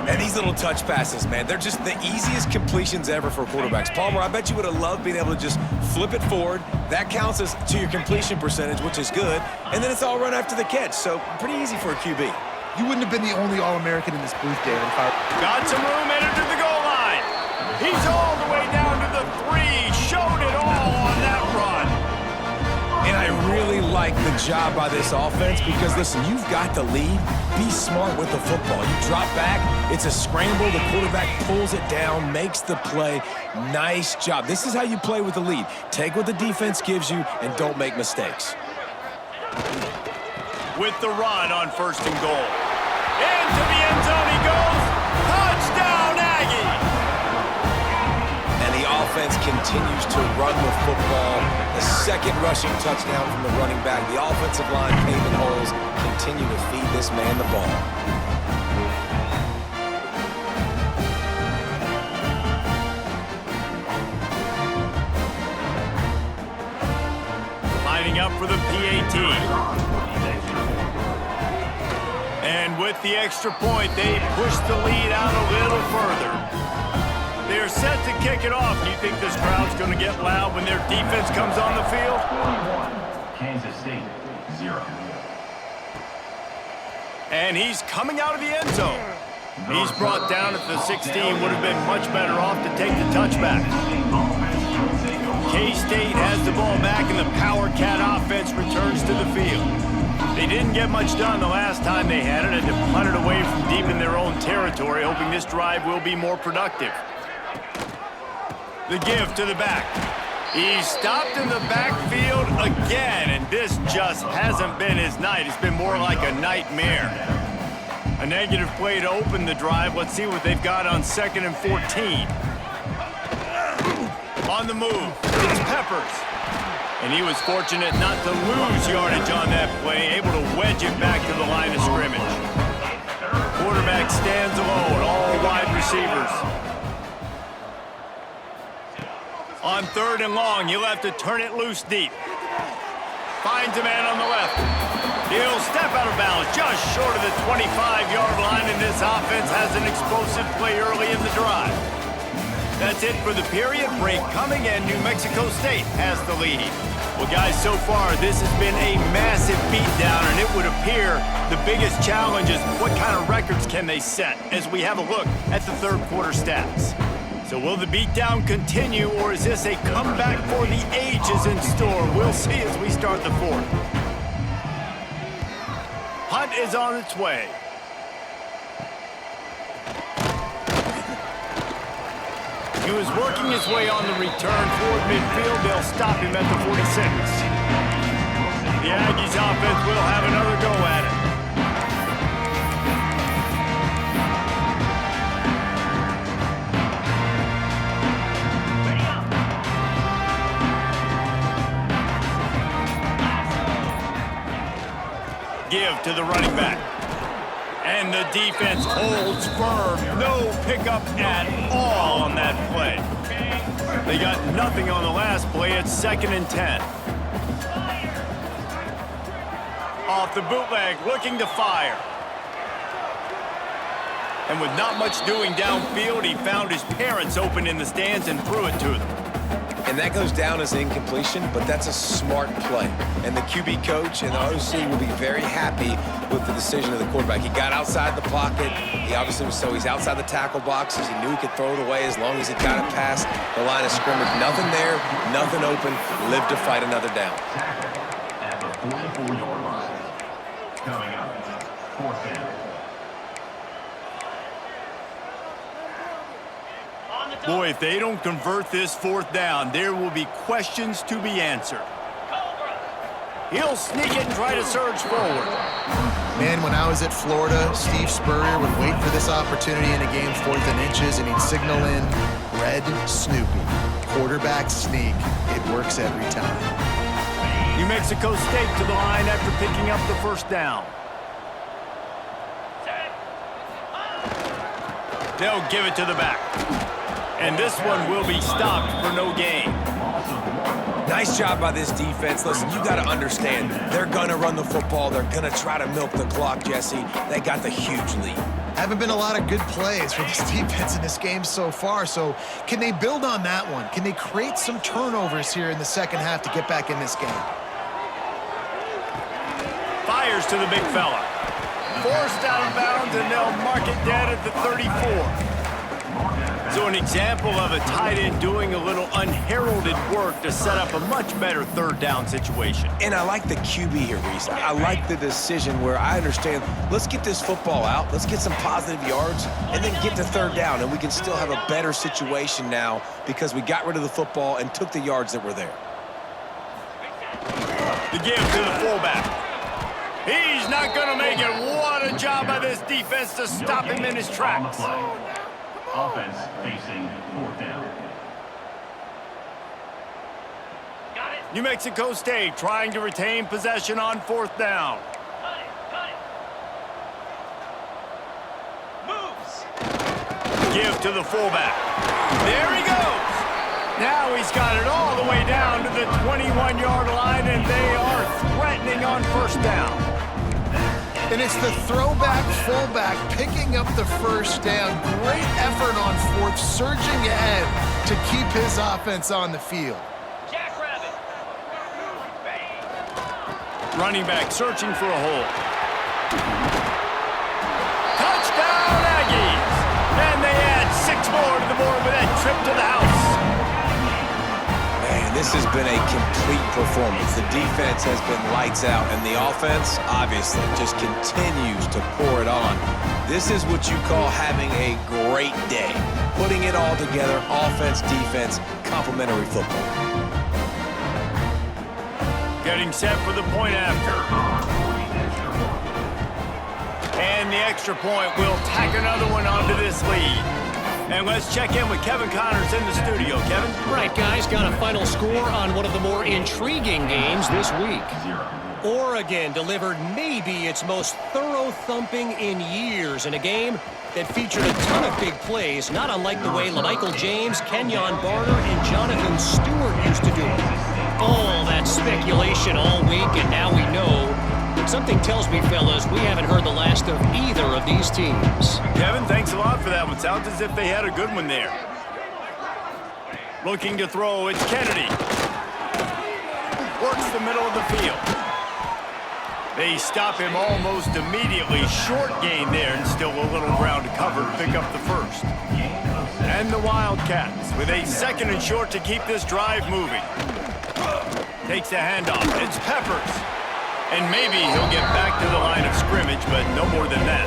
And these little touch passes, man, they're just the easiest completions ever for quarterbacks. Palmer, I bet you would have loved being able to just flip it forward. That counts as to your completion percentage, which is good. And then it's all run after the catch, so pretty easy for a QB. You wouldn't have been the only All-American in this booth, David. Got some room, entered to the goal line. He's all the way down to the 3. Showed it all on that run. And I really like the job by this offense because, listen, you've got the lead. Be smart with the football. You drop back, it's a scramble. The quarterback pulls it down, makes the play. Nice job. This is how you play with the lead. Take what the defense gives you and don't make mistakes. With the run on 1st and goal. Into the end zone he goes. Touchdown, Aggie! And the offense continues to run the football. The second rushing touchdown from the running back. The offensive line paving holes. Continue to feed this man the ball. Lining up for the PAT. And with the extra point, they push the lead out a little further. They're set to kick it off. Do you think this crowd's going to get loud when their defense comes on the field? Kansas State, 0. And he's coming out of the end zone. He's brought down at the 16. Would have been much better off to take the touchback. K-State has the ball back, and the Power Cat offense returns to the field. They didn't get much done the last time they had it, and to punt it away from deep in their own territory, hoping this drive will be more productive. The give to the back. He's stopped in the backfield again, and this just hasn't been his night. It's been more like a nightmare. A negative play to open the drive. Let's see what they've got on 2nd and 14. On the move, it's Peppers. And he was fortunate not to lose yardage on that play, able to wedge it back to the line of scrimmage. Quarterback stands alone, all wide receivers. On 3rd and long, he'll have to turn it loose deep. Finds a man on the left. He'll step out of bounds just short of the 25-yard line, and this offense has an explosive play early in the drive. That's it for the period. Break coming, and New Mexico State has the lead. Well, guys, so far, this has been a massive beatdown, and it would appear the biggest challenge is what kind of records can they set as we have a look at the 3rd quarter stats. So will the beatdown continue, or is this a comeback for the ages in store? We'll see as we start the 4th. Punt is on its way. He was working his way on the return toward midfield. They'll stop him at the 46. The Aggies offense will have another go at it. Give to the running back. And the defense holds firm. No pickup at all on that play. They got nothing on the last play. It's 2nd and 10. Off the bootleg, looking to fire. And with not much doing downfield, he found his parents open in the stands and threw it to them. And that goes down as incompletion, but that's a smart play. And the QB coach and the OC will be very happy with the decision of the quarterback. He got outside the pocket. He obviously was so he's outside the tackle boxes. He knew he could throw it away as long as he got it past the line of scrimmage. Nothing there, nothing open. Live to fight another down. At the 44-yard line. Coming up, 4th down. Boy, if they don't convert this 4th down, there will be questions to be answered. He'll sneak it and try to surge forward. Man, when I was at Florida, Steve Spurrier would wait for this opportunity in a game 4th and inches, and he'd signal in red Snoopy. Quarterback sneak. It works every time. New Mexico State to the line after picking up the 1st down. They'll give it to the back. And this one will be stopped for no gain. Nice job by this defense. Listen, you got to understand, they're going to run the football. They're going to try to milk the clock, Jesse. They got the huge lead. Haven't been a lot of good plays for this defense in this game so far, so can they build on that one? Can they create some turnovers here in the second half to get back in this game? Fires to the big fella. Forced out of bounds, and they'll mark it dead at the 34. So an example of a tight end doing a little unheralded work to set up a much better third down situation. And I like the QB here, Reese. I like the decision where I understand, let's get this football out, let's get some positive yards, and then get to third down, and we can still have a better situation now because we got rid of the football and took the yards that were there. The give to the fullback. He's not going to make it. What a job by this defense to stop him in his tracks. Offense facing fourth down. New Mexico State trying to retain possession on fourth down. Moves. Give to the fullback. There he goes. Now he's got it all the way down to the 21-yard line, and they are threatening on first down. And it's the throwback fullback picking up the first down. Great effort on fourth, surging ahead to keep his offense on the field. Jackrabbit. Running back searching for a hole. Touchdown, Aggies! And they add 6 more to the board with that trip to the house. Man, this has been a complete performance. The defense has been lights out, and the offense, obviously, just continues to pour it on. This is what you call having a great day. Putting it all together, offense, defense, complementary football. Getting set for the point after. And the extra point will tack another one onto this lead. And let's check in with Kevin Connors in the studio. Kevin? Right, guys, got a final score on one of the more intriguing games this week. Oregon delivered maybe its most thorough thumping in years in a game that featured a ton of big plays, not unlike the way LaMichael James, Kenyon Barner, and Jonathan Stewart used to do it. All that speculation all week, and now we know. Something tells me, fellas, we haven't heard the last of either of these teams. Kevin, thanks a lot for that one. Sounds as if they had a good one there. Looking to throw, it's Kennedy. Works the middle of the field. They stop him almost immediately. Short gain there, and still a little ground to cover to pick up the first. And the Wildcats with a second and short to keep this drive moving. Takes the handoff. It's Peppers. And maybe he'll get back to the line of scrimmage, but no more than that.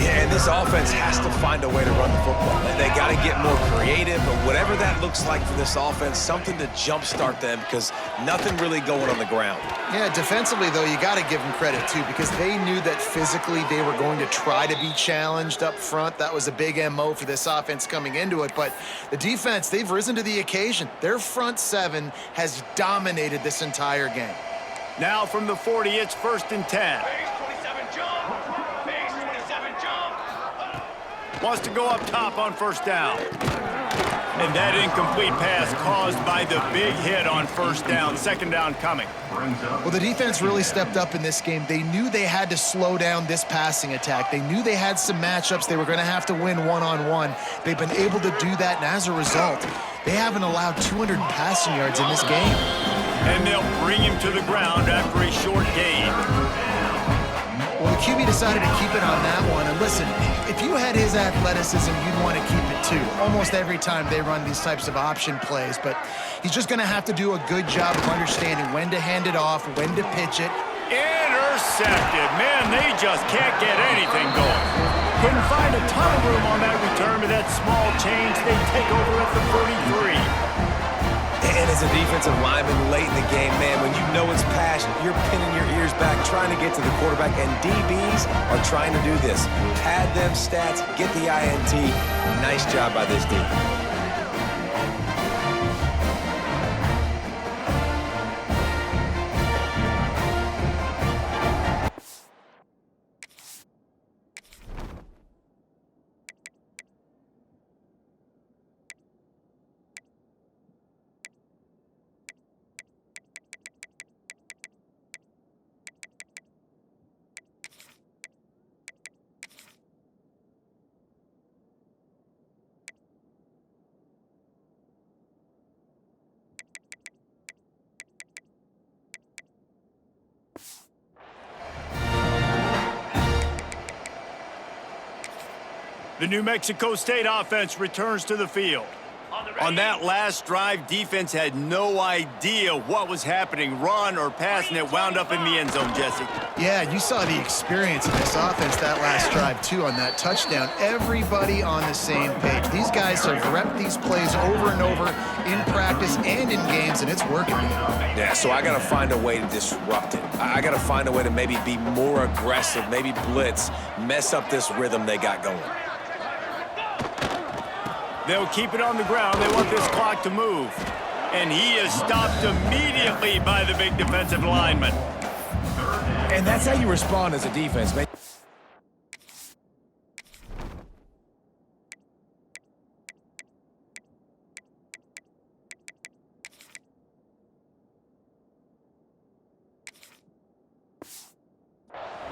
Yeah, and this offense has to find a way to run the football. They got to get more creative, but whatever that looks like for this offense, something to jumpstart them because nothing really going on the ground. Yeah, defensively, though, you got to give them credit, too, because they knew that physically they were going to try to be challenged up front. That was a big MO for this offense coming into it. But the defense, they've risen to the occasion. Their front seven has dominated this entire game. Now from the 40, it's 1st and 10. Base 27 jump. Base 27 jump. Wants to go up top on first down. And that incomplete pass caused by the big hit on first down. Second down coming. Well, the defense really stepped up in this game. They knew they had to slow down this passing attack. They knew they had some matchups they were going to have to win one-on-one. They've been able to do that, and as a result, they haven't allowed 200 passing yards in this game. And they'll bring him to the ground after a short gain. Well, the QB decided to keep it on that one. And listen, if you had his athleticism, you'd want to keep it too. Almost every time they run these types of option plays. But he's just going to have to do a good job of understanding when to hand it off, when to pitch it. Intercepted. Man, they just can't get anything going. Couldn't find a ton of room on that return, but that small change, they take over at the 43. And as a defensive lineman late in the game, man, when you know it's passion, you're pinning your ears back, trying to get to the quarterback, and DBs are trying to do this. Pad them stats, get the INT. Nice job by this defense. The New Mexico State offense returns to the field. On that last drive, defense had no idea what was happening, run or pass, and it wound up in the end zone, Jesse. Yeah, you saw the experience of this offense that last drive, too, on that touchdown. Everybody on the same page. These guys have repped these plays over and over in practice and in games, and it's working. Yeah, so I got to find a way to disrupt it. I got to find a way to maybe be more aggressive, maybe blitz, mess up this rhythm they got going. They'll keep it on the ground. They want this clock to move. And he is stopped immediately by the big defensive lineman. And that's how you respond as a defense, man.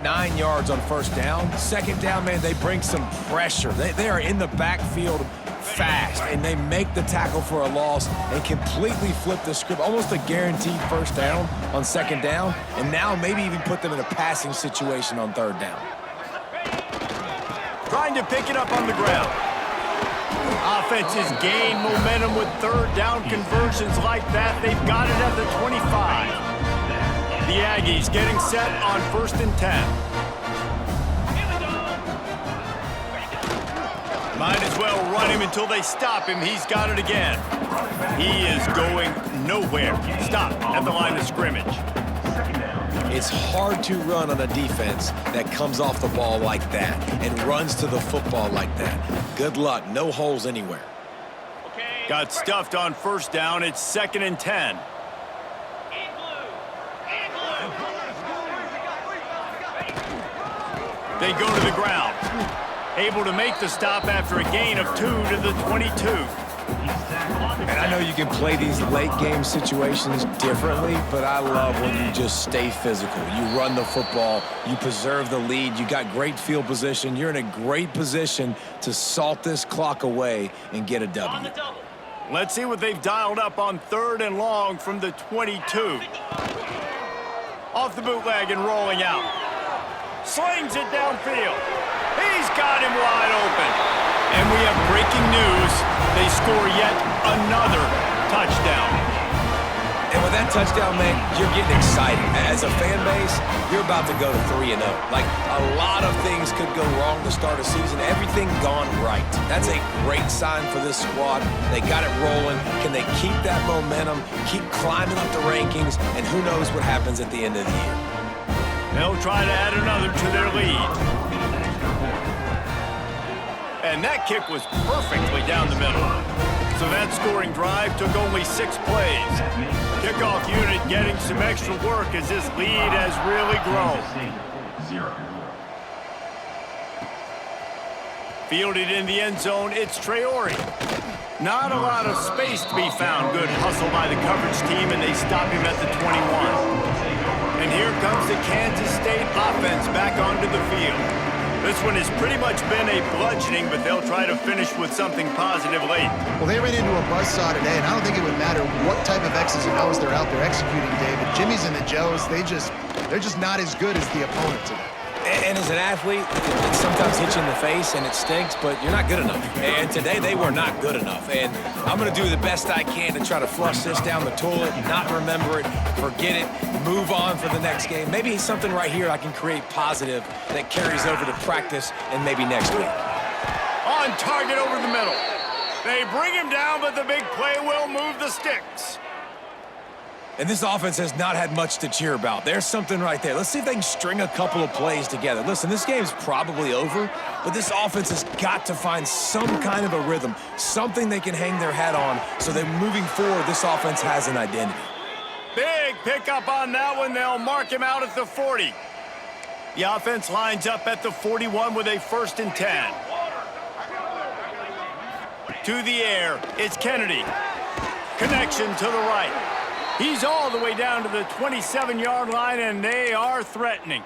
Nine yards on first down. Second down, man, they bring some pressure. They are in the backfield fast, and they make the tackle for a loss and completely flip the script. Almost a guaranteed first down on second down, and now maybe even put them in a passing situation on third down. Trying to pick it up on the ground. Offenses gain momentum with third down conversions like that. They've got it at the 25. The Aggies getting set on 1st and 10. Might as well run him until they stop him. He's got it again. He is going nowhere. Stop at the line of scrimmage. It's hard to run on a defense that comes off the ball like that and runs to the football like that. Good luck. No holes anywhere. Got stuffed on first down. It's 2nd and 10. They go to the ground. Able to make the stop after a gain of 2 to the 22. And I know you can play these late game situations differently, but I love when you just stay physical. You run the football, you preserve the lead, you got great field position, you're in a great position to salt this clock away and get a W. Let's see what they've dialed up on 3rd and long from the 22. Off the bootleg and rolling out. Slings it downfield. He's got him wide open. And we have breaking news. They score yet another touchdown. And with that touchdown, man, you're getting excited. As a fan base, you're about to go to 3-0. Like, a lot of things could go wrong to start a season. Everything gone right. That's a great sign for this squad. They got it rolling. Can they keep that momentum, keep climbing up the rankings, and who knows what happens at the end of the year. They'll try to add another to their lead. And that kick was perfectly down the middle. So that scoring drive took only 6 plays. Kickoff unit getting some extra work as this lead has really grown. Fielded in the end zone, it's Traore. Not a lot of space to be found. Good hustle by the coverage team, and they stop him at the 21. And here comes the Kansas State offense back onto the field. This one has pretty much been a bludgeoning, but they'll try to finish with something positive late. Well, they ran into a buzzsaw today, and I don't think it would matter what type of X's and O's they're out there executing, David. Jimmy's and the Joes, they're just not as good as the opponent today. And as an athlete, it sometimes hits you in the face and it stinks, but you're not good enough. And today they were not good enough. And I'm going to do the best I can to try to flush this down the toilet, not remember it, forget it, move on for the next game. Maybe something right here I can create positive that carries over to practice and maybe next week. On target over the middle. They bring him down, but the big play will move the sticks. And this offense has not had much to cheer about. There's something right there. Let's see if they can string a couple of plays together. Listen, this game's probably over, but this offense has got to find some kind of a rhythm, something they can hang their hat on so that moving forward, this offense has an identity. Big pickup on that one. They'll mark him out at the 40. The offense lines up at the 41 with a 1st and 10. To the air, it's Kennedy. Connection to the right. He's all the way down to the 27-yard line, and they are threatening.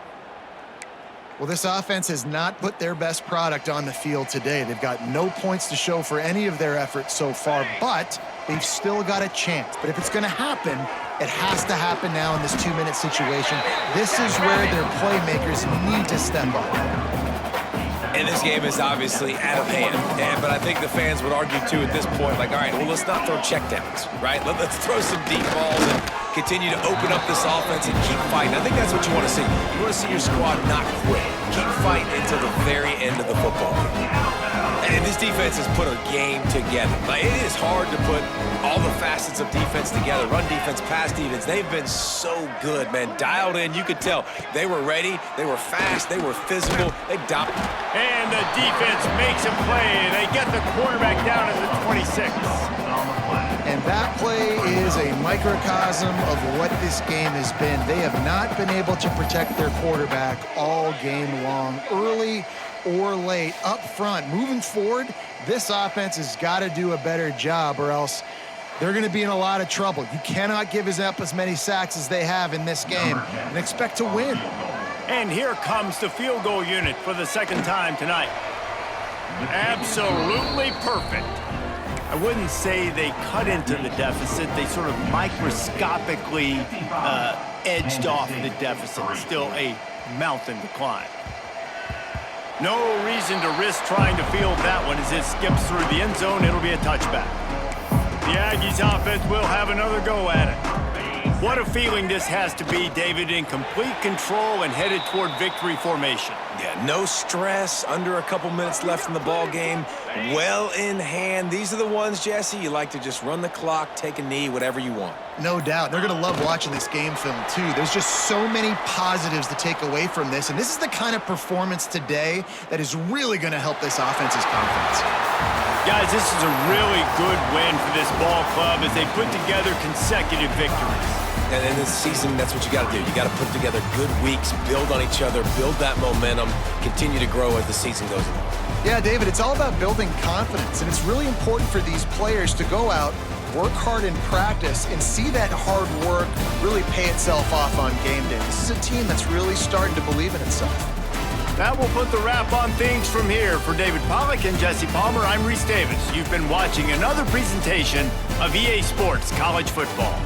Well, this offense has not put their best product on the field today. They've got no points to show for any of their efforts so far, but they've still got a chance. But if it's going to happen, it has to happen now in this 2-minute situation. This is where their playmakers need to step up. And this game is obviously out of hand. But I think the fans would argue, too, at this point, like, all right, well, let's not throw checkdowns, right? Let's throw some deep balls and continue to open up this offense and keep fighting. I think that's what you want to see. You want to see your squad not quit. Keep fighting until the very end of the football game. And this defense has put a game together. Like, it is hard to put all the facets of defense together. Run defense, pass defense. They've been so good, man. Dialed in. You could tell they were ready. They were fast. They were physical. They dominated. And the defense makes a play. They get the quarterback down at the 26. And that play is a microcosm of what this game has been. They have not been able to protect their quarterback all game long, early or late, up front. Moving forward, this offense has got to do a better job, or else they're going to be in a lot of trouble. You cannot give up as many sacks as they have in this game and expect to win. And here comes the field goal unit for the second time tonight. Absolutely perfect. I wouldn't say they cut into the deficit. They sort of microscopically edged off the deficit. Still a mountain to climb. No reason to risk trying to field that one as it skips through the end zone. It'll be a touchback. The Aggies offense will have another go at it. What a feeling this has to be, David, in complete control and headed toward victory formation. Yeah, no stress, under a couple minutes left in the ball game, well in hand. These are the ones, Jesse, you like to just run the clock, take a knee, whatever you want. No doubt. They're going to love watching this game film, too. There's just so many positives to take away from this, and this is the kind of performance today that is really going to help this offense's confidence. Guys, this is a really good win for this ball club as they put together consecutive victories. And in this season, that's what you got to do. You got to put together good weeks, build on each other, build that momentum, continue to grow as the season goes along. Yeah, David, it's all about building confidence, and it's really important for these players to go out, work hard in practice, and see that hard work really pay itself off on game day. This is a team that's really starting to believe in itself. That will put the wrap on things from here. For David Pollack and Jesse Palmer, I'm Reese Davis. You've been watching another presentation of EA Sports College Football.